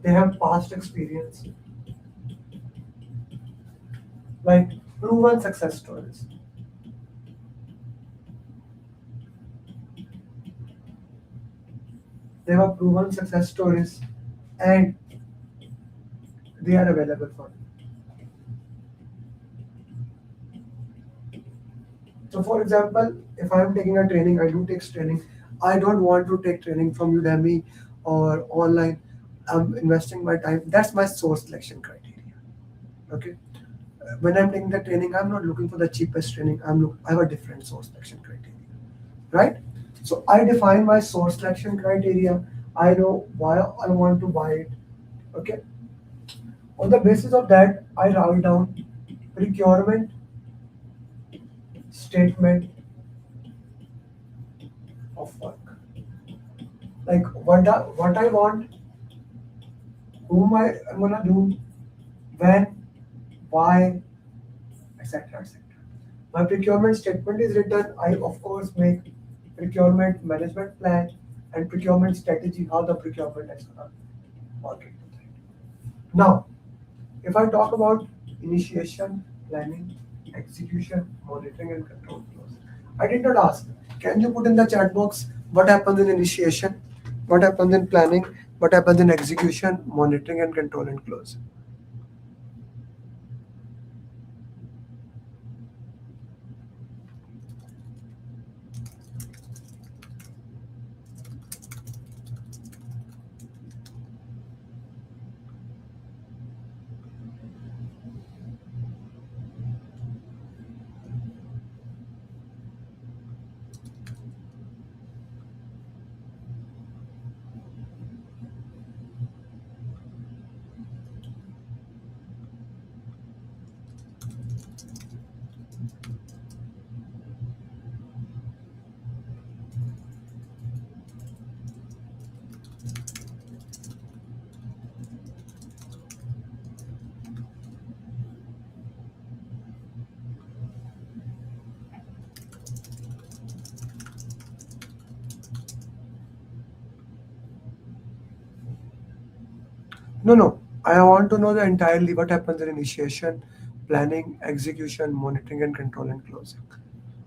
they have past experience, like proven success stories. They have proven success stories and they are available for me. So for example, if I am taking a training, I do take training. I don't want to take training from Udemy or online. I'm investing my time. That's my source selection criteria. Okay. When I'm taking the training, I'm not looking for the cheapest training. I have a different source selection criteria, right? So I define my source selection criteria. I know why I want to buy it. Okay. On the basis of that, I write down procurement statement of work. Like what I want, whom I'm gonna do, when, why, etc. etc. My procurement statement is written. I of course make procurement management plan and procurement strategy, how the procurement is gonna work into that. Now, if I talk about initiation, planning, execution, monitoring, and control flows, I did not ask. Can you put in the chat box what happens in initiation, what happens in planning, what happens in execution, monitoring, and control and close? No, no. I want to know the entirely what happens in initiation, planning, execution, monitoring, and control and closing.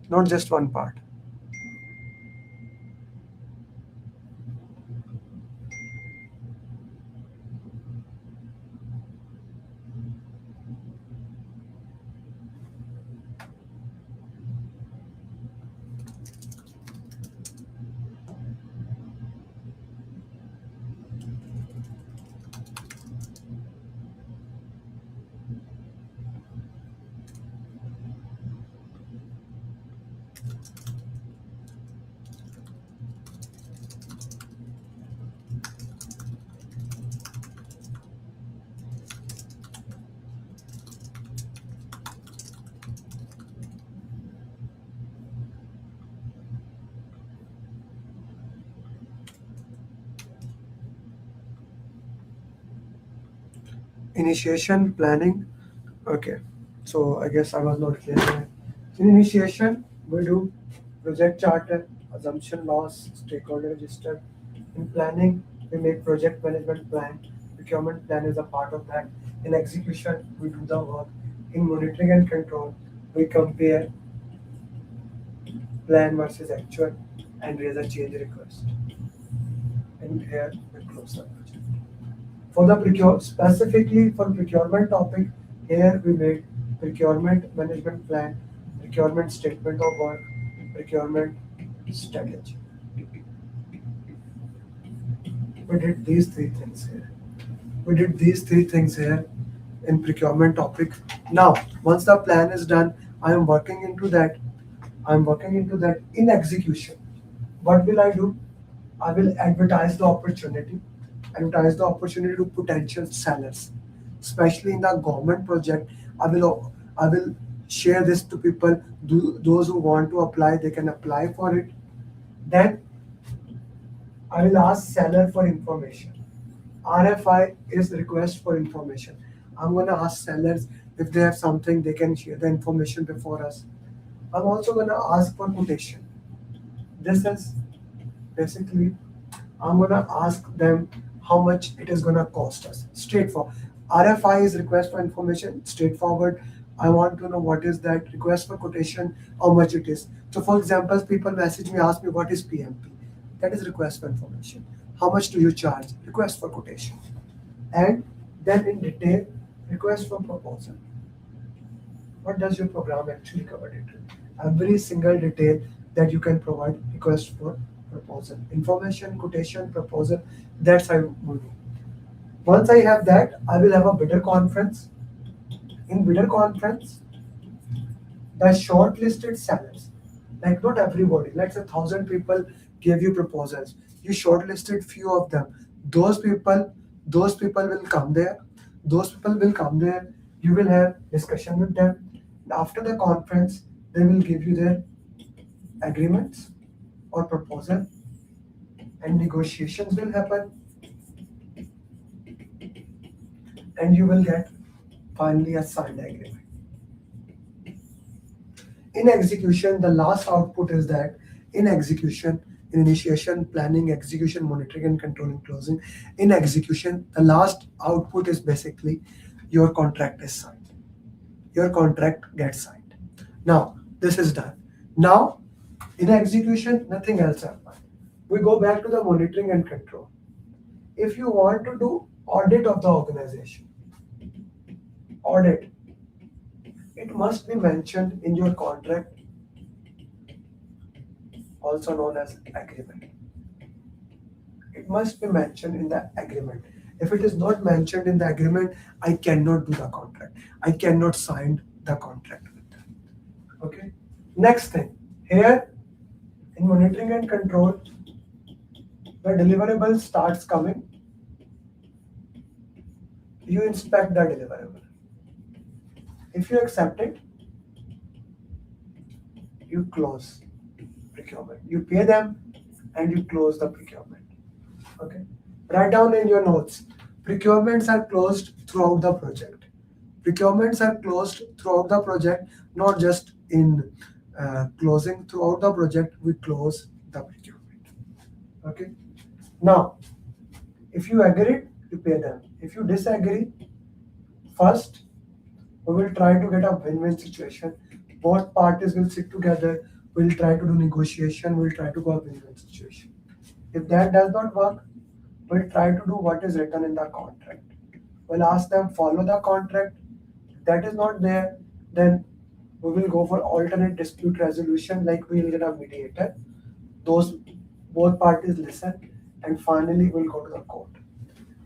Not just one part. Initiation, planning. Okay. So I guess I was not clear there. In initiation, we do project charter, assumption loss, stakeholder register. In planning, we make project management plan. Procurement plan is a part of that. In execution, we do the work. In monitoring and control, we compare plan versus actual and raise a change request. And here we close the project. For the specifically for procurement topic, here we made procurement management plan, procurement statement of work, procurement strategy. We did these three things here. We did these three things here in procurement topic. Now, once the plan is done, I am working into that. I'm working into that in execution. What will I do? I will advertise the opportunity to potential sellers, especially in the government project. I will share this to people. Those who want to apply, they can apply for it. Then I will ask seller for information. RFI is request for information. I'm gonna ask sellers if they have something, they can share the information before us. I'm also gonna ask for quotation. This is basically I'm gonna ask them how much it is gonna cost us. Straightforward. RFI is request for information, straightforward. I want to know what is that request for quotation, how much it is. So for example, people message me, ask me what is PMP. That is request for information. How much do you charge? Request for quotation. And then in detail, request for proposal. What does your program actually cover it? every single detail that you can provide request for proposal, information, quotation, proposal. That's how we do. Once I have that, I will have a bidder conference. In bidder conference, the shortlisted sellers, like not everybody, let's say 1,000 people gave you proposals, you shortlisted few of them. Those people will come there. You will have discussion with them. After the conference, they will give you their agreements or proposal, and negotiations will happen, and you will get finally a signed agreement. In execution, the last output is that in execution, in initiation, planning, execution, monitoring, and controlling, closing. In execution, the last output is basically your contract is signed. Your contract gets signed. Now, this is done. Now, in execution, nothing else happens. We go back to the monitoring and control. If you want to do audit of the organization, audit, it must be mentioned in your contract, also known as agreement. It must be mentioned in the agreement. If it is not mentioned in the agreement, I cannot do the contract. I cannot sign the contract with them. Okay. Next thing, here in monitoring and control, the deliverable starts coming. You inspect the deliverable. If you accept it, you close procurement. You pay them and you close the procurement. Okay. Write down in your notes. Procurements are closed throughout the project. Procurements are closed throughout the project, not just in closing. Throughout the project, we close the procurement. Okay. Now, if you agree, you pay them. If you disagree, first, we will try to get a win-win situation. Both parties will sit together. We'll try to do negotiation. We'll try to go a win-win situation. If that does not work, we'll try to do what is written in the contract. We'll ask them follow the contract. If that is not there, then we will go for alternate dispute resolution, like we'll get a mediator. Those both parties listen, and finally we'll go to the court.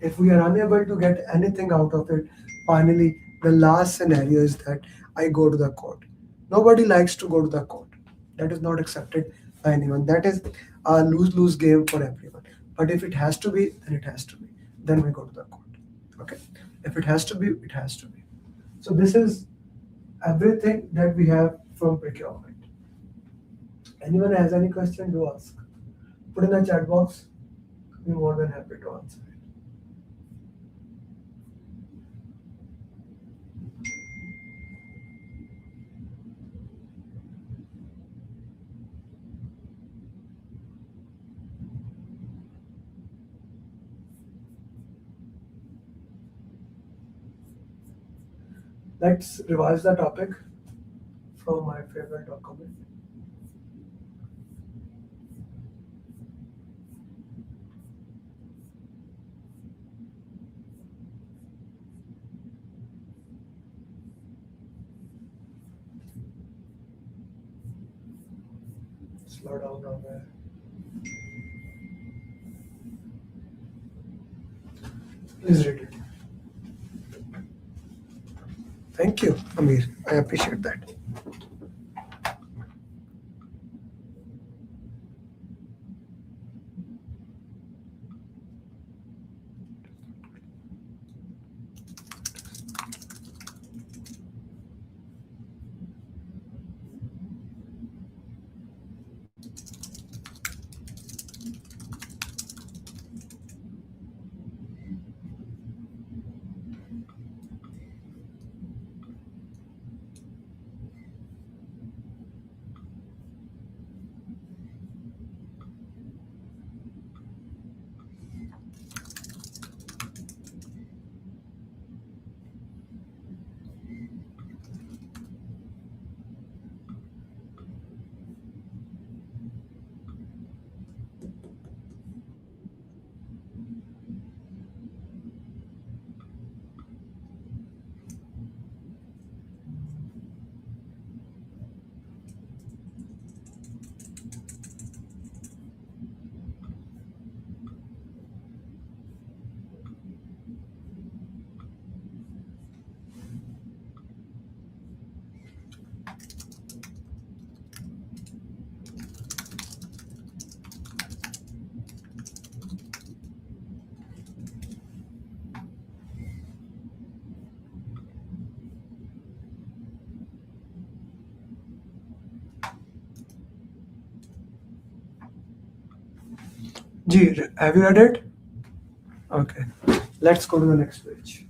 If we are unable to get anything out of it, finally the last scenario is that I go to the court. Nobody likes to go to the court. That is not accepted by anyone. That is a lose-lose game for everyone. But if it has to be, then it has to be. Then we go to the court. Okay. If it has to be, it has to be. So this is everything that we have from procurement. Anyone has any question, do ask. Put in the chat box. We're more than happy to answer it. Let's revise the topic from my favorite document. Slow down on there. Please read it. Thank you, Amir. I appreciate that. Ji, have you read it? Okay. Let's go to the next page.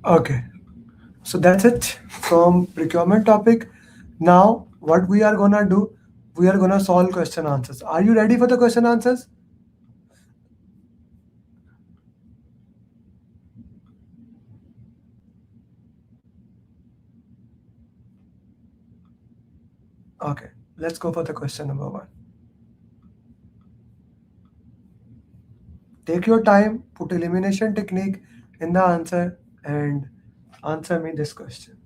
Okay. So that's it from procurement topic. Now, what we are gonna do, we are gonna solve question answers. Are you ready for the question answers? Okay, let's go for the question number one. Take your time, put elimination technique in the answer, and answer me this question.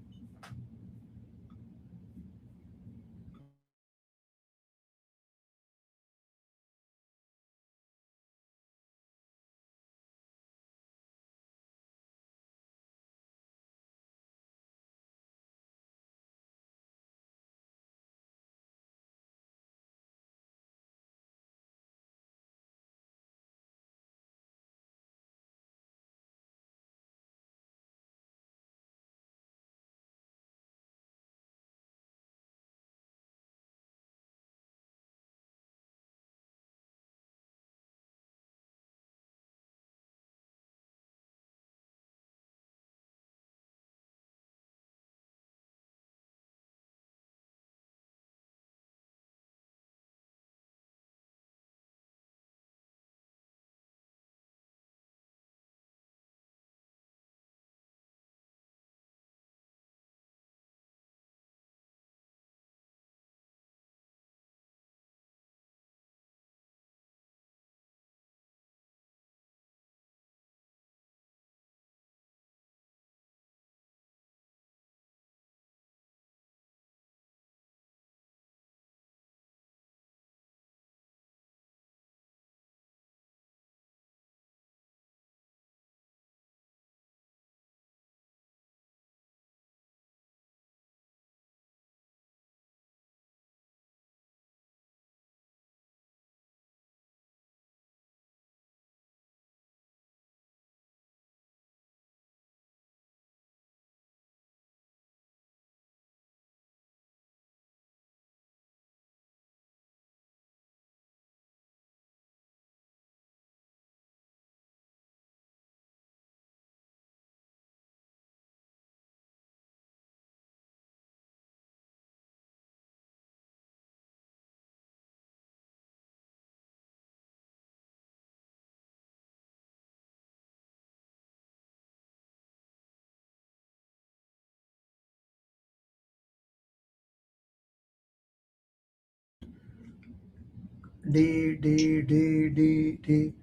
D, D, D, D, D.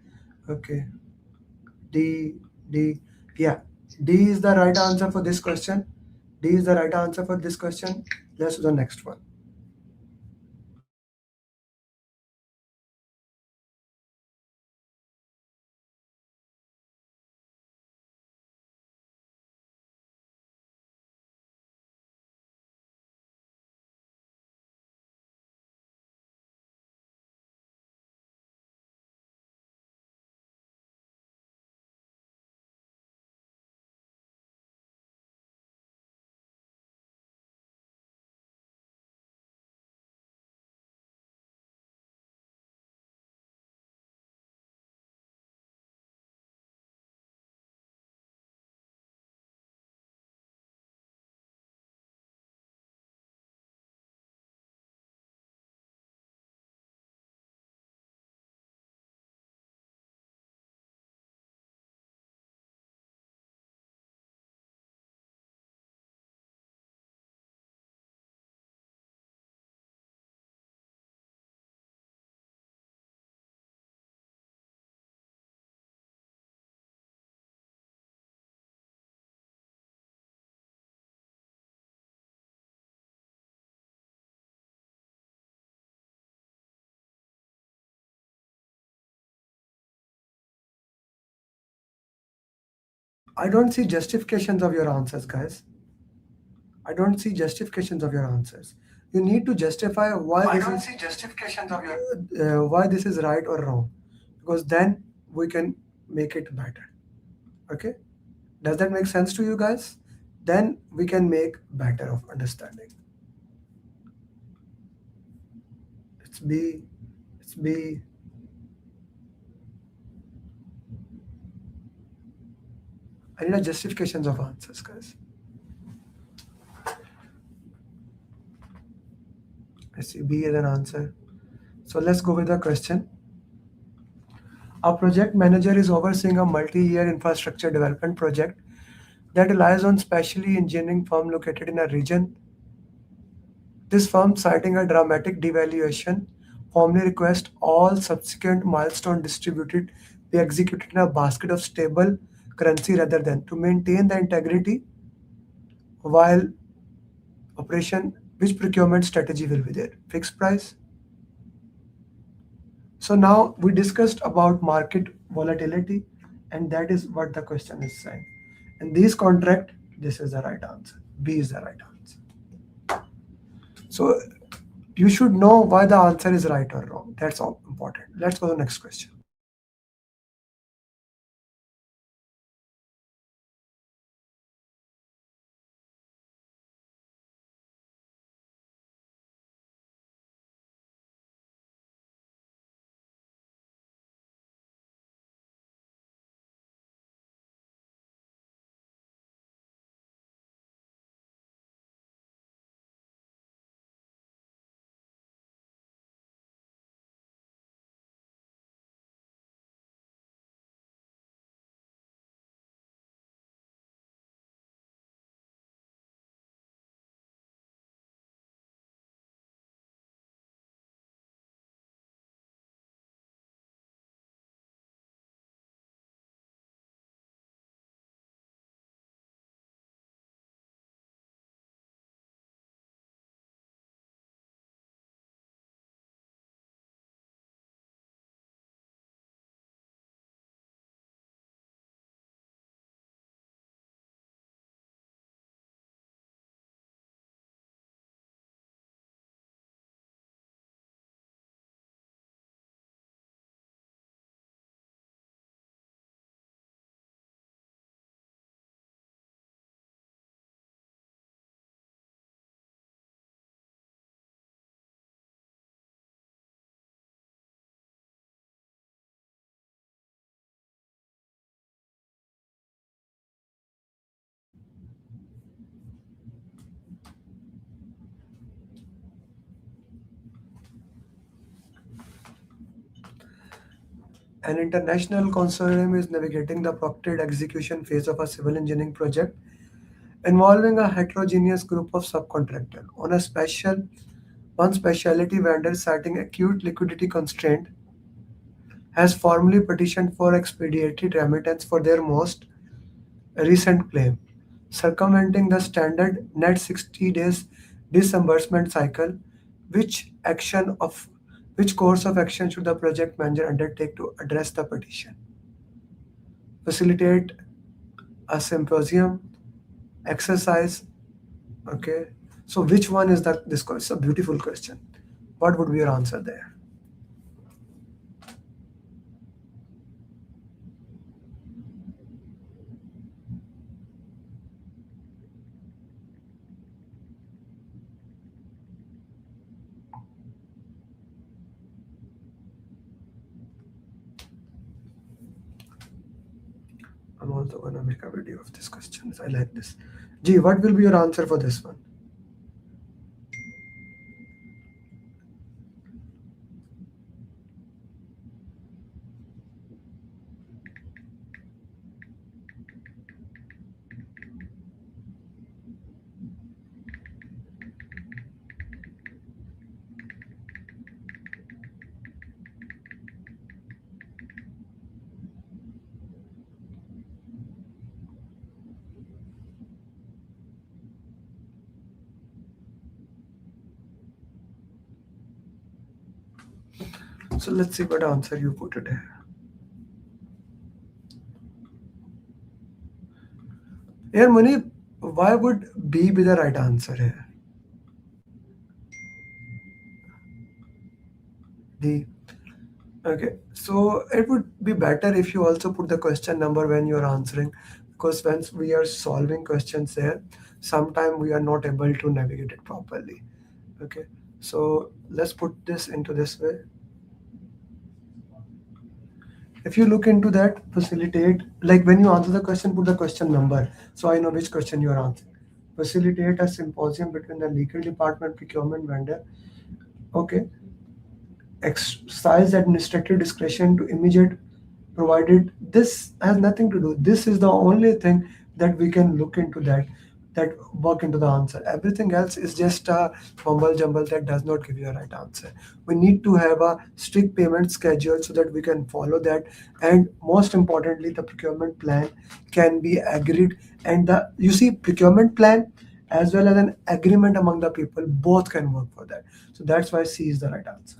Okay. D, D. Yeah. D is the right answer for this question. D is the right answer for this question. Let's do the next one. I don't see justifications of your answers, guys. I don't see justifications of your answers. You need to justify why why this is right or wrong, because then we can make it better. Okay, does that make sense to you guys? Then we can make better of understanding. It's B. It's B. I need a justifications of answers, guys. I see B as an answer. So let's go with the question. A project manager is overseeing a multi-year infrastructure development project that relies on specially engineering firm located in a region. This firm, citing a dramatic devaluation, formally requests all subsequent milestones distributed be executed in a basket of stable currency rather than to maintain the integrity while operation. Which procurement strategy will be there? Fixed price. So now we discussed about market volatility, and that is what the question is saying. In this contract, this is the right answer. B is the right answer. So you should know why the answer is right or wrong. That's all important. Let's go to the next question. An international consortium is navigating the proctored execution phase of a civil engineering project involving a heterogeneous group of subcontractors. One specialty vendor, citing acute liquidity constraint, has formally petitioned for expedited remittance for their most recent claim, circumventing the standard net 60 days disbursement cycle. Which course of action should the project manager undertake to address the petition? Facilitate a symposium, exercise. Okay, so which one is that? This question? It's a beautiful question. What would be your answer there? I'm also gonna make a video of this question. I like this. G, what will be your answer for this one? So let's see what answer you put today. Here, Munib, why would B be the right answer here? D. Okay, so it would be better if you also put the question number when you are answering, because once we are solving questions here, sometimes we are not able to navigate it properly. Okay, so let's put this into this way. If you look into that, facilitate, like when you answer the question, put the question number, so I know which question you are answering. Facilitate a symposium between the legal department, procurement vendor. Okay, exercise administrative discretion to immediate provided. This has nothing to do. This is the only thing that we can look into that work into the answer. Everything else is just a mumble jumble that does not give you a right answer. We need to have a strict payment schedule so that we can follow that, and most importantly the procurement plan can be agreed, and the you see procurement plan as well as an agreement among the people both can work for that. So that's why C is the right answer.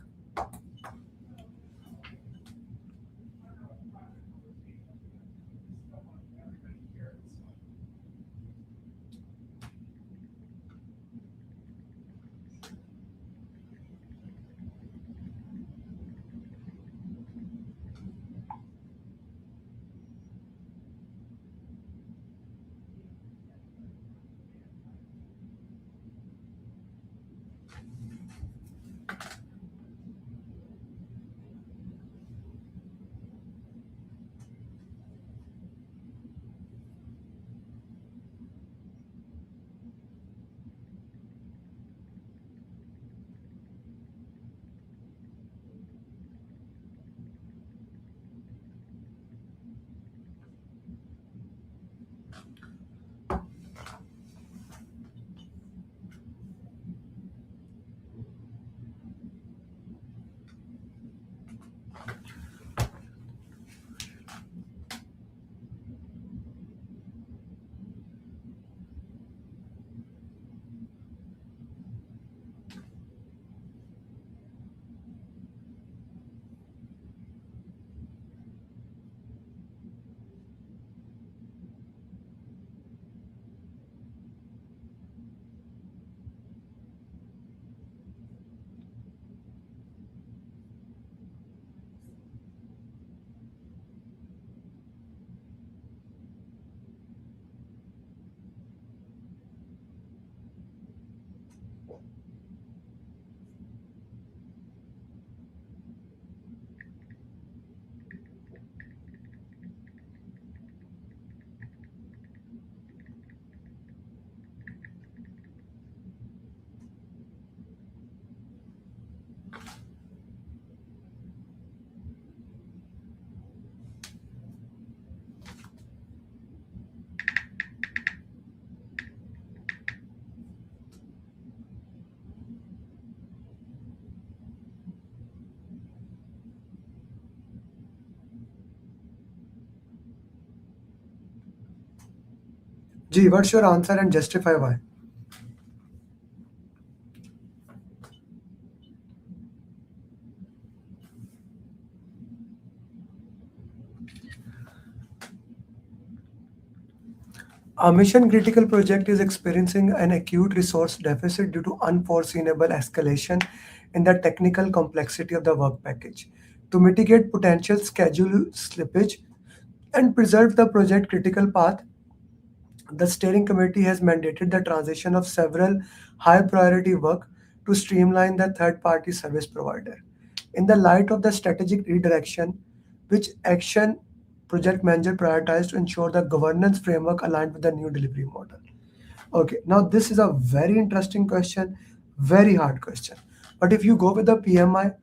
G, what's your answer and justify why? A mission critical project is experiencing an acute resource deficit due to unforeseeable escalation in the technical complexity of the work package. To mitigate potential schedule slippage and preserve the project critical path, the steering committee has mandated the transition of several high priority work to streamline the third party service provider. In the light of the strategic redirection, which action project manager prioritized to ensure the governance framework aligned with the new delivery model? Okay, now this is a very interesting question, very hard question. But if you go with the PMI,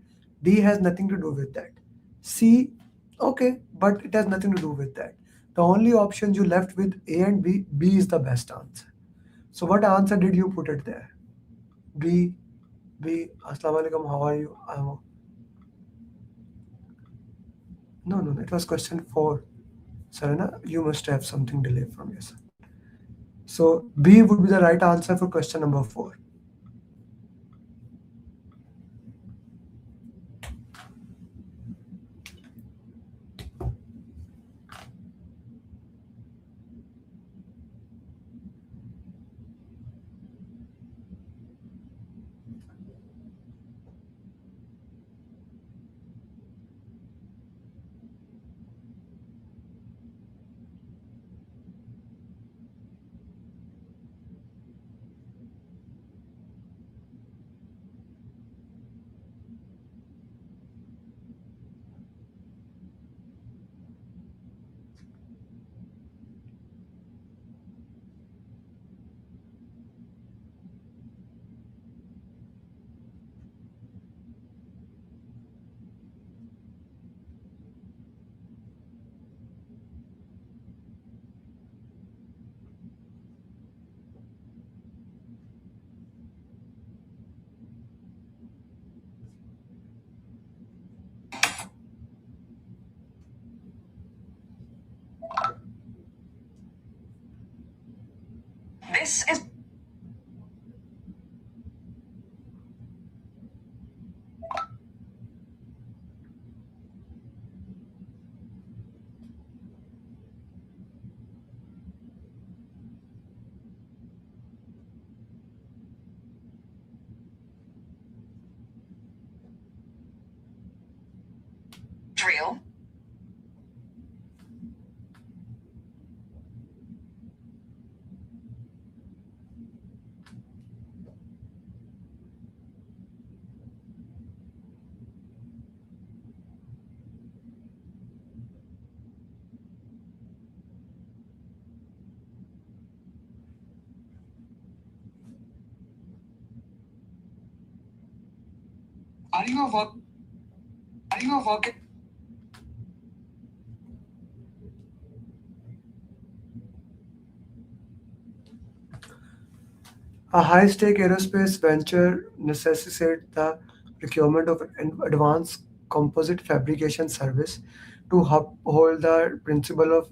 D has nothing to do with that. C, okay, but it has nothing to do with that. The only options you left with A and B, B is the best answer. So what answer did you put it there? B, B, Assalamu alaikum, how are you? No, it was question 4. Sarana, you must have something delayed from your side. So B would be the right answer for question number 4. This is drill. Are you a work? Are you a work? A high-stake aerospace venture necessitates the procurement of an advanced composite fabrication service to uphold the principle of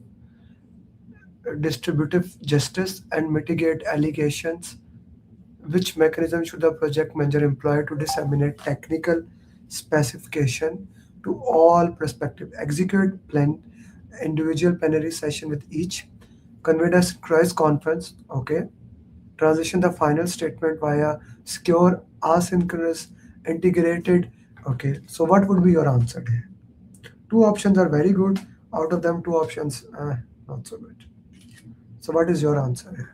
distributive justice and mitigate allegations. Which mechanism should the project manager employ to disseminate technical specification to all prospective execute plan individual plenary session with each conveyed as crisis conference, okay, transition the final statement via secure asynchronous integrated, okay. So what would be your answer here? Two options are very good. Out of them, two options not so good. So what is your answer here?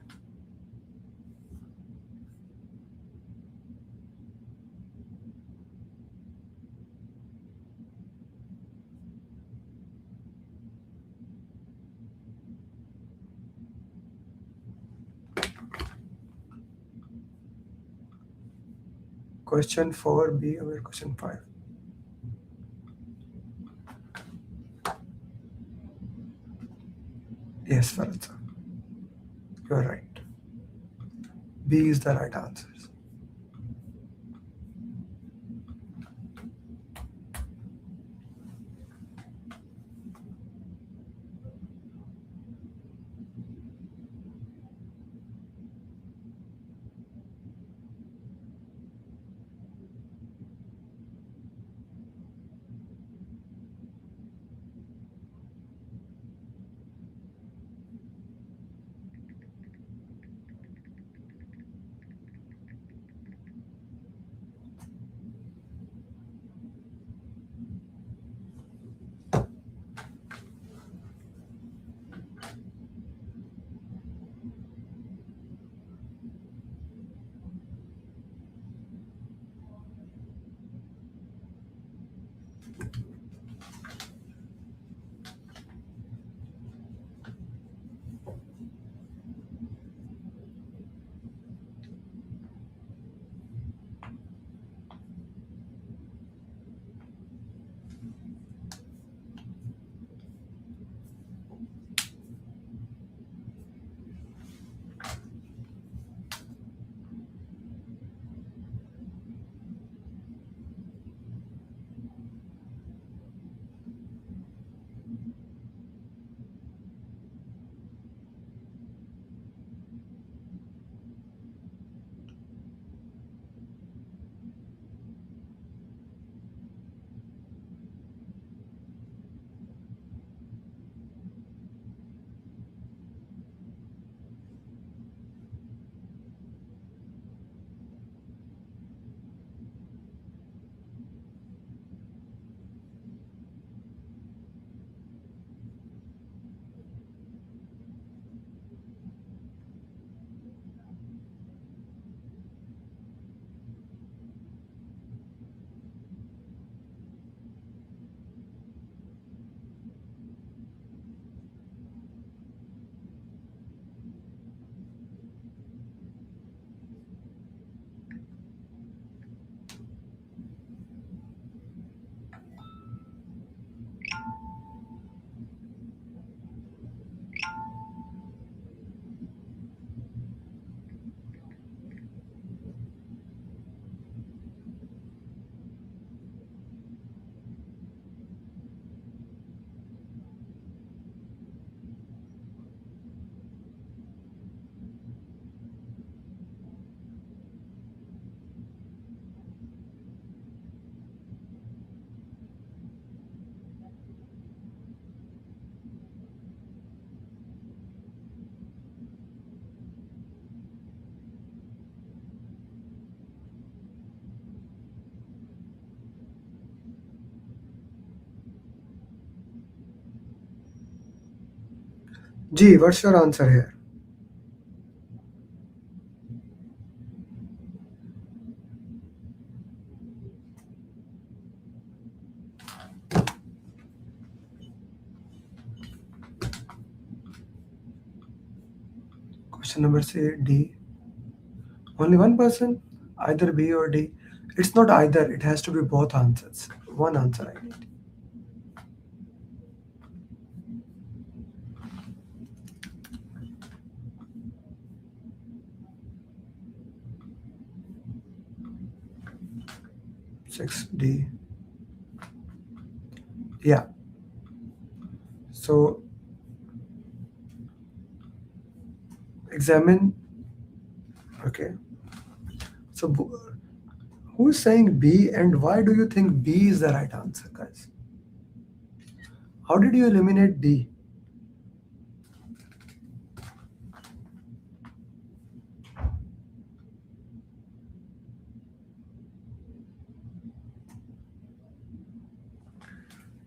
Question 4B over question 5. Yes, Farad sir. You are right. B is the right answer. G, what's your answer here? Question number C, D. Only one person, either B or D. It's not either, it has to be both answers. One answer I need. Six D. Yeah. So examine. Okay. So who's saying B and why do you think B is the right answer, guys? How did you eliminate D?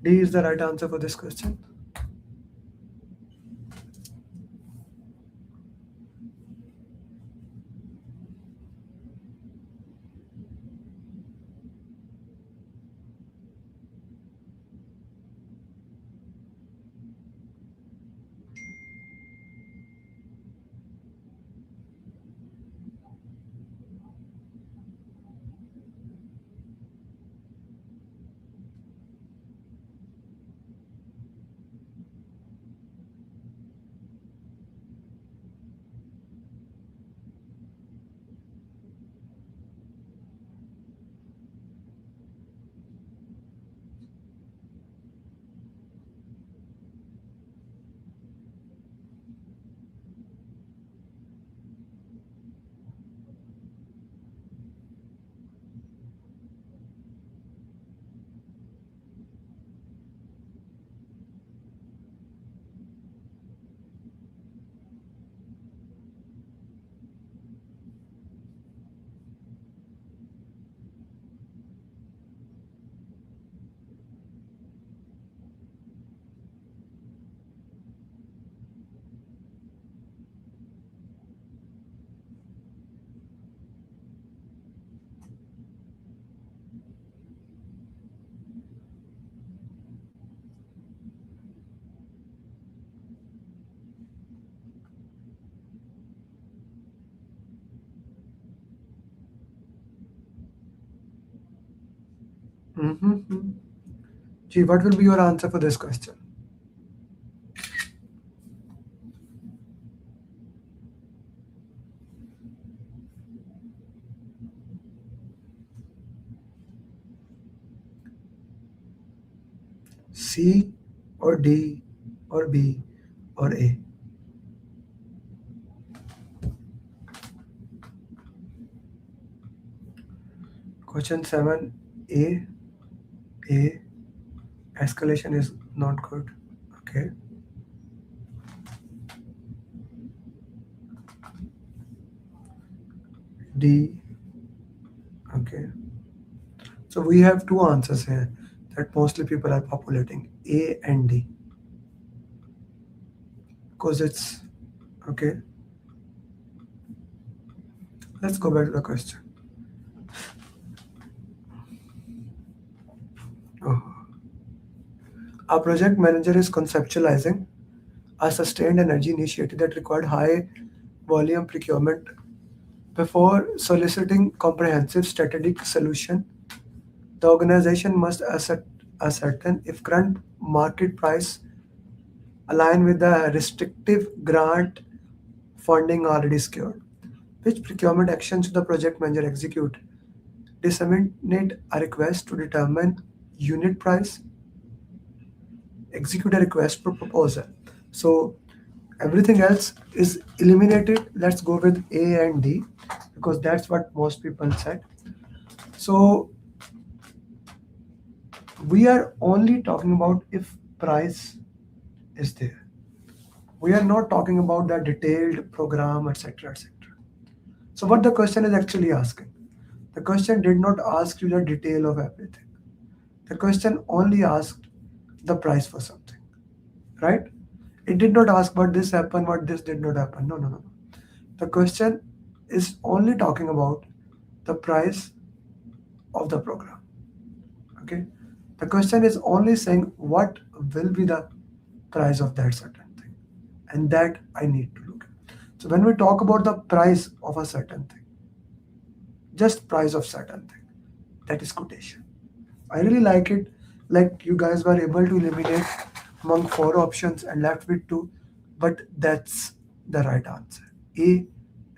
D is the right answer for this question. Mm-hmm. G, what will be your answer for this question? C or D or B or A? Question 7, A. A. Escalation is not good. Okay. D. Okay. So we have two answers here that mostly people are populating, A and D. Because it's okay. Let's go back to the question. Oh. A project manager is conceptualizing a sustained energy initiative that required high volume procurement. Before soliciting comprehensive strategic solution, the organization must ascertain if current market price align with the restrictive grant funding already secured. Which procurement action should the project manager execute? Disseminate a request to determine unit price, execute a request for proposal. So everything else is eliminated. Let's go with A and D because that's what most people said. So we are only talking about if price is there. We are not talking about the detailed program, etc., etc. So what the question is actually asking? The question did not ask you the detail of everything. The question only asked the price for something, right? It did not ask what this happened, what this did not happen. No, no, no. The question is only talking about the price of the program. Okay. The question is only saying what will be the price of that certain thing. And that I need to look at. So when we talk about the price of a certain thing, just price of certain thing, that is quotation. I really like it. Like you guys were able to eliminate among 4 options and left with 2, but that's the right answer. A,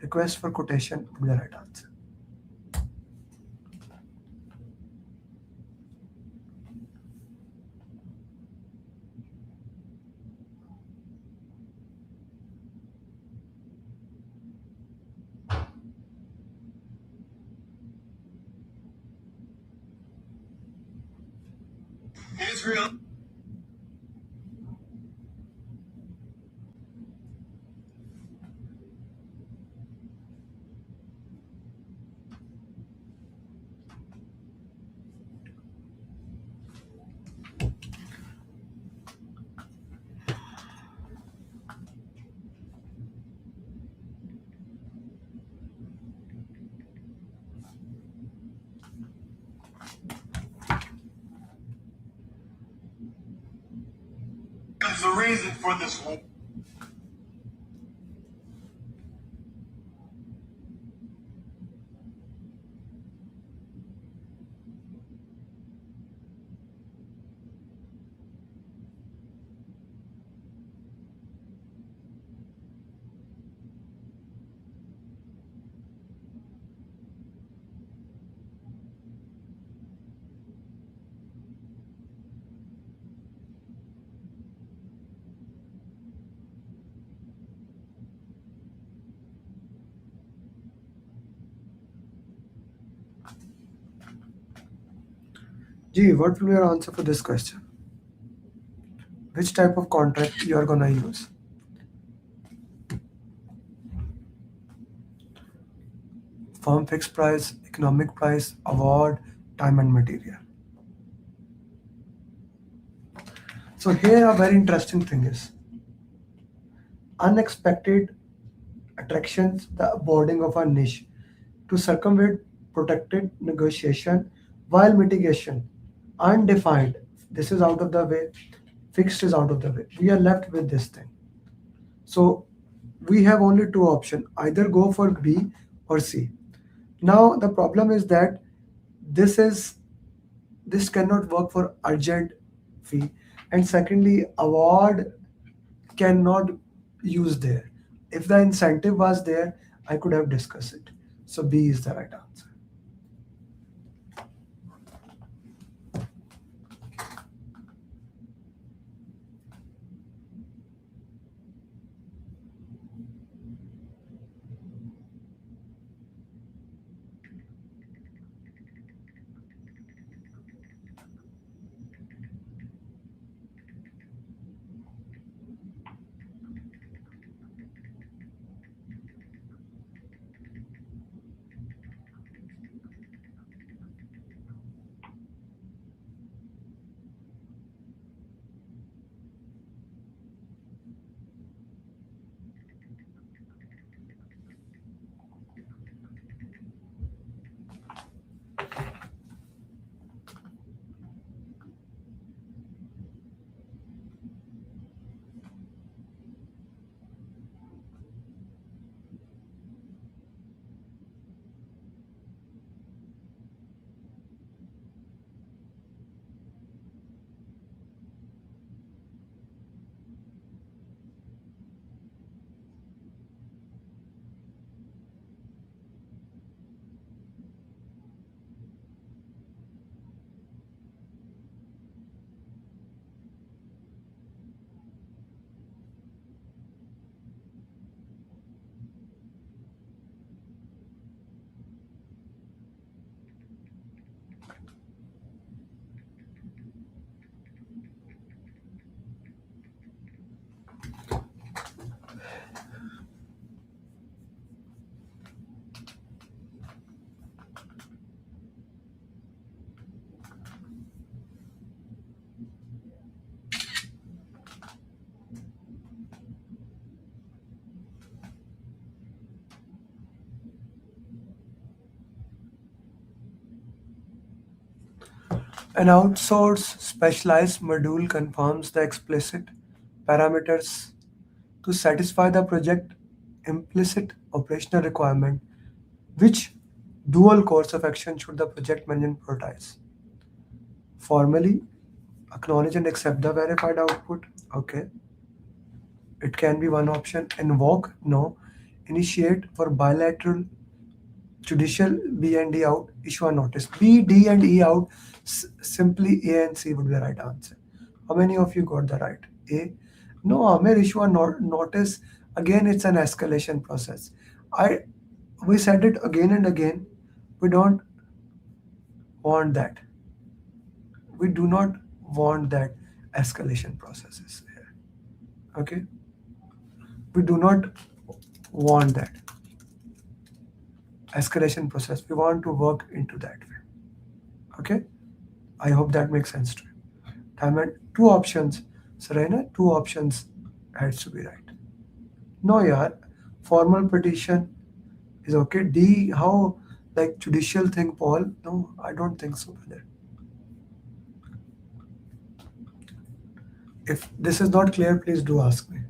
request for quotation would be the right answer. Israel. There's a reason for this war. G, what will be your answer for this question? Which type of contract you are gonna use? Firm fixed price, economic price, award, time and material. So here a very interesting thing is unexpected attractions, the boarding of a niche to circumvent protected negotiation while mitigation undefined. This is out of the way, fixed is out of the way. We are left with this thing. So we have only 2 options, either go for B or C. Now the problem is that this cannot work for urgent fee, and secondly award cannot use there. If the incentive was there, I could have discussed it. So B is the right answer. An outsourced specialized module confirms the explicit parameters to satisfy the project implicit operational requirement. Which dual course of action should the project management prioritize? Formally acknowledge and accept the verified output. Okay. It can be one option. Invoke, no. Initiate for bilateral judicial B and D out, issue a notice. B, D, and E out, simply A and C would be the right answer. How many of you got the right? A. No, Amir, issue a notice. Again, it's an escalation process. We said it again and again. We don't want that. We do not want that escalation processes here. Okay? We do not want that escalation process. We want to work into that way. Okay? I hope that makes sense to you. Time and two options. Serena, two options has to be right. No, yaar. Formal petition is okay. D, how like judicial thing, Paul? No, I don't think so, brother. If this is not clear, please do ask me.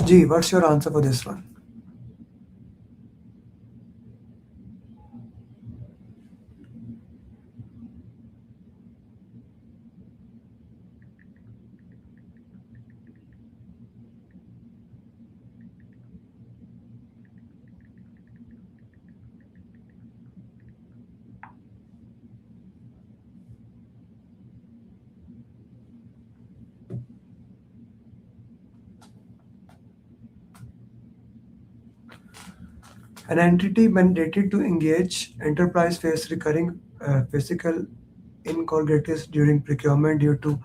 G, what's your answer for this one? An entity mandated to engage enterprise face recurring physical incongruities during procurement due to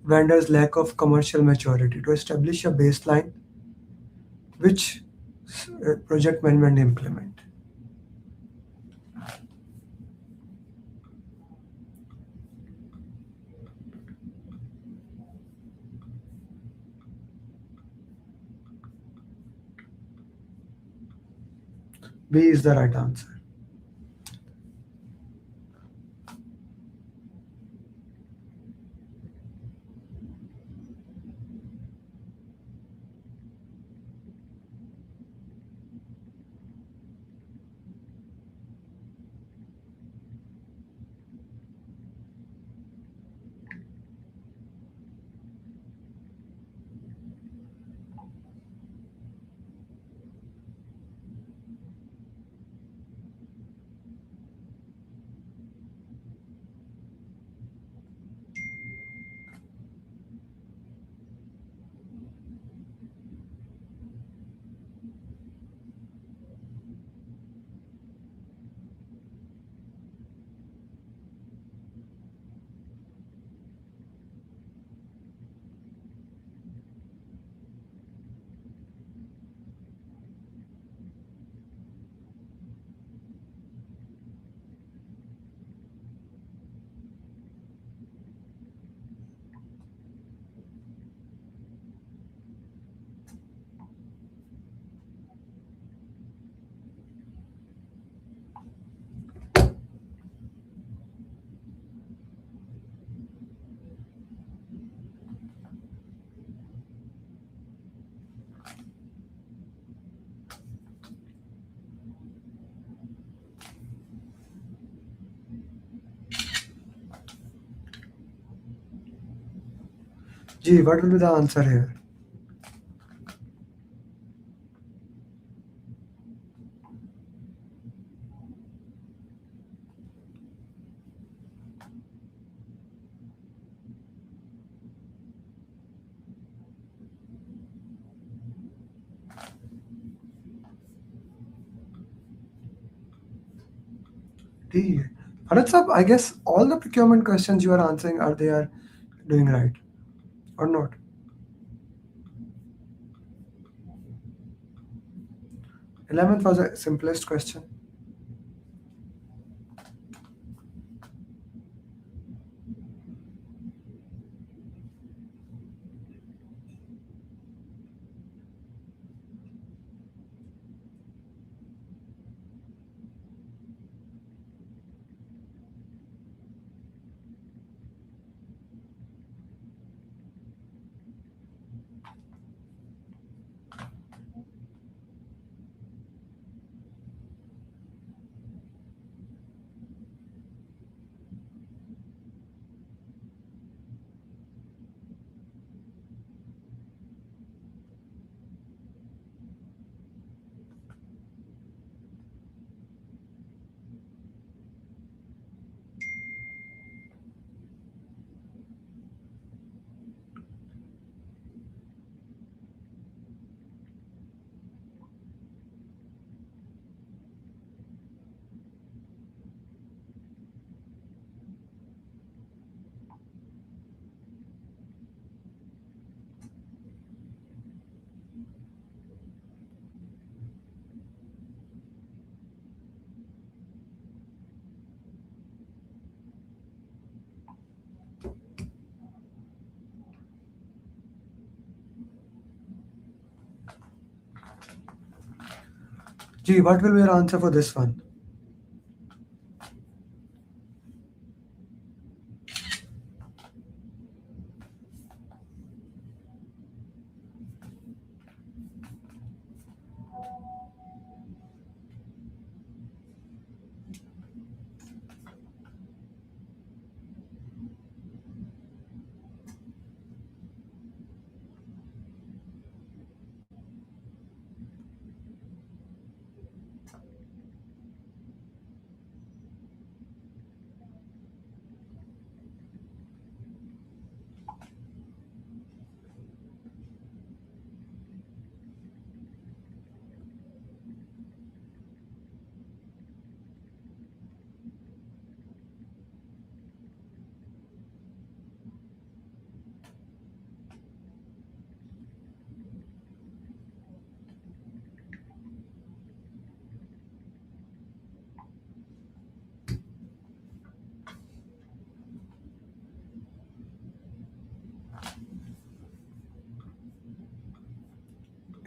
vendor's lack of commercial maturity to establish a baseline which project management implement. B is the right answer. Gee, what will be the answer here? D. Bharat sir, I guess all the procurement questions you are answering are they are doing right or not? 11th was the simplest question. Gee, what will be your answer for this one?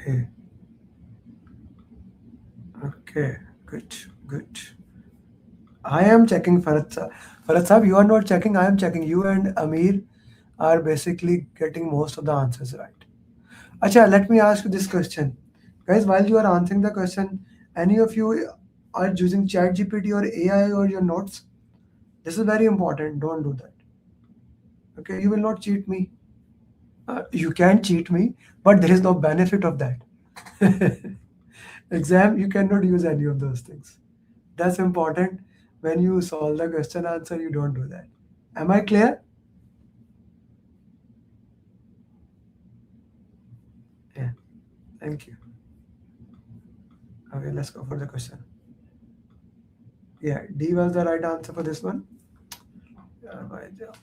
A. Okay, good, good. I am checking Farad sir. Farad sir, you are not checking, I am checking. You and Amir are basically getting most of the answers right. Acha, let me ask you this question. Guys, while you are answering the question, any of you are using ChatGPT or AI or your notes? This is very important. Don't do that. Okay, you will not cheat me. You can cheat me, but there is no benefit of that. Exam, you cannot use any of those things. That's important. When you solve the question answer, you don't do that. Am I clear? Yeah. Thank you. Okay, let's go for the question. Yeah, D was the right answer for this one. Yeah, my job.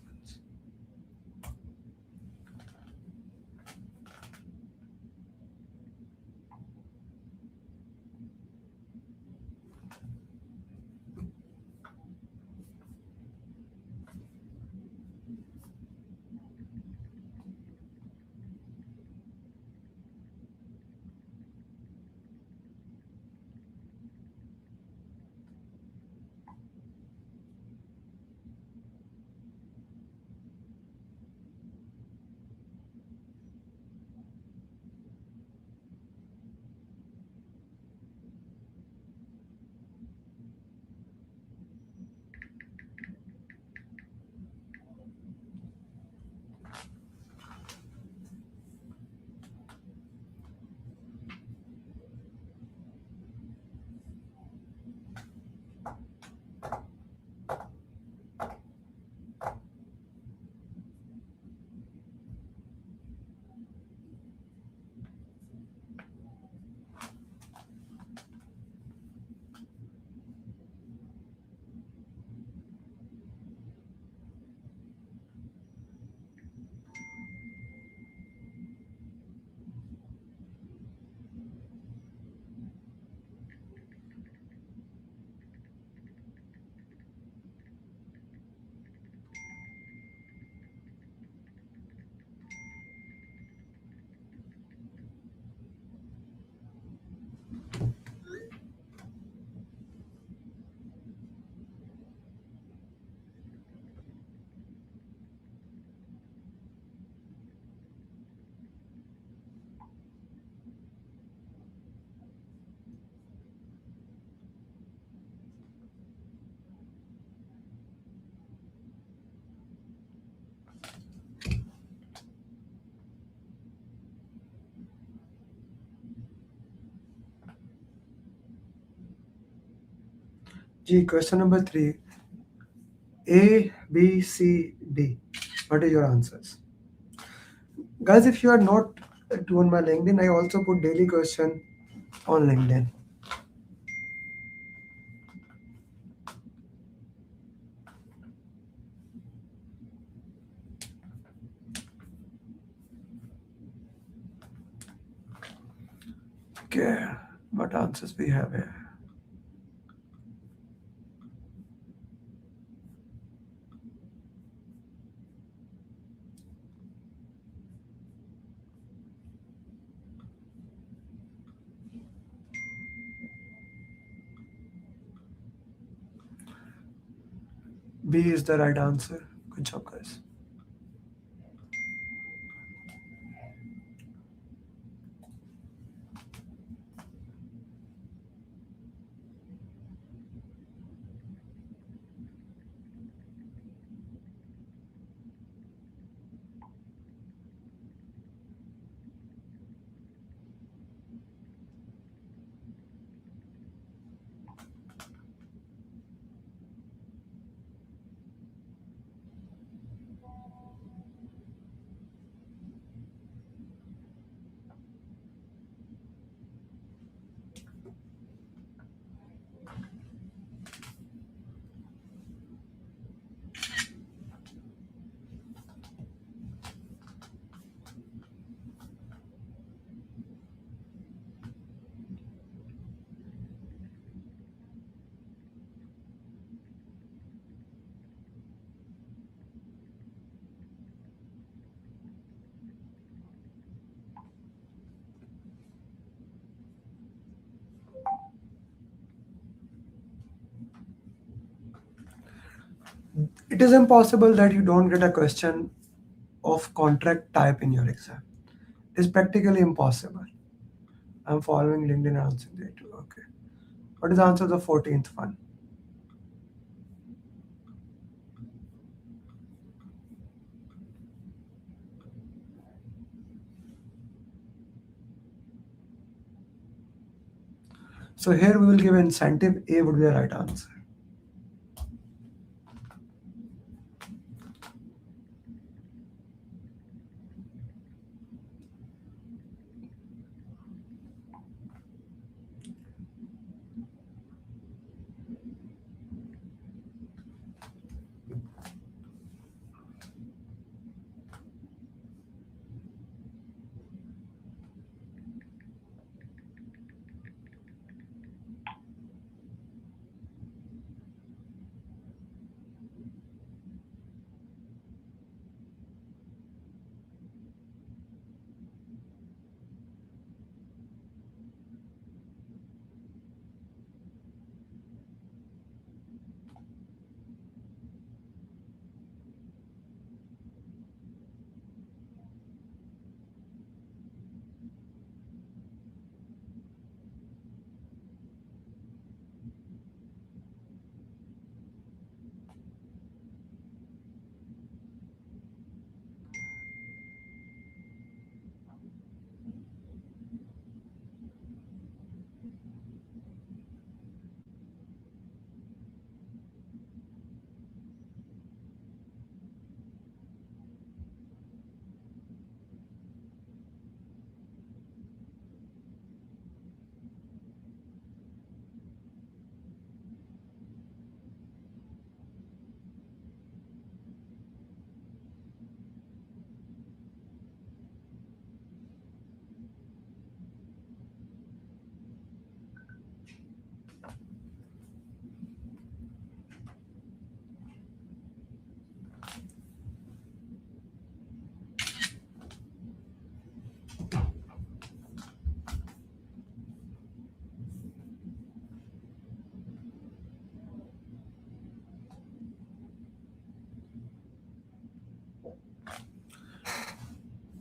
G, question number 3. A, B, C, D. What are your answers? Guys, if you are not on my LinkedIn, I also put daily question on LinkedIn. Okay, what answers we have here? B is the right answer. Good job, guys. It is impossible that you don't get a question of contract type in your exam. It's practically impossible. I'm following LinkedIn answering there too. Okay. What is the answer to the 14th one? So here we will give incentive. A would be the right answer.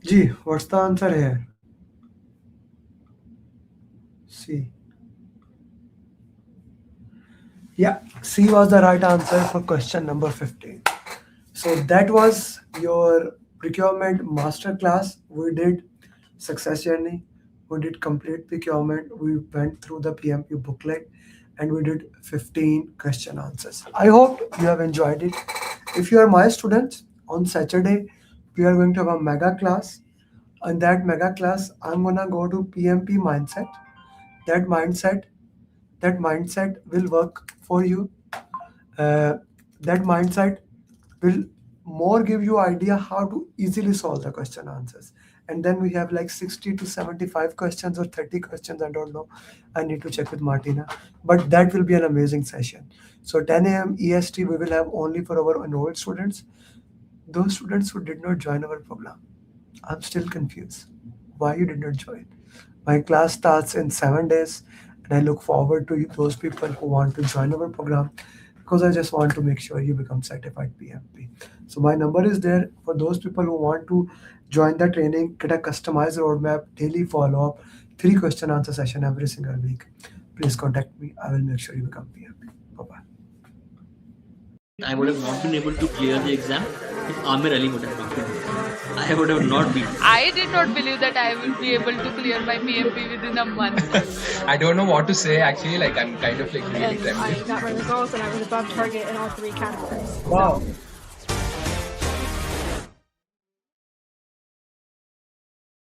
G, what's the answer here? C. Yeah, C was the right answer for question number 15. So that was your procurement masterclass. We did success journey. We did complete procurement. We went through the PMP booklet. and we did 15 question answers. I hope you have enjoyed it. If you are my students, on Saturday, we are going to have a mega class. On that mega class, I'm gonna go to PMP mindset. That mindset will work for you. That mindset will more give you idea how to easily solve the question answers. And then we have like 60 to 75 questions or 30 questions, I don't know, I need to check with Martina, but that will be an amazing session. So 10 a.m. EST we will have only for our enrolled students. Those students who did not join our program, I'm still confused why you did not join. My class starts in 7 days, and I look forward to those people who want to join our program, because I just want to make sure you become certified PMP. So my number is there for those people who want to join the training, get a customized roadmap, daily follow-up, 3 question answer session every single week. Please contact me. I will make sure you become PMP. Bye-bye. I would have not been able to clear the exam if Amir Ali would have not been there. I would have not been. I did not believe that I will be able to clear my PMP within a month. I don't know what to say actually, like I'm kind of like really I got my results and I was above target in all 3 categories. Wow. So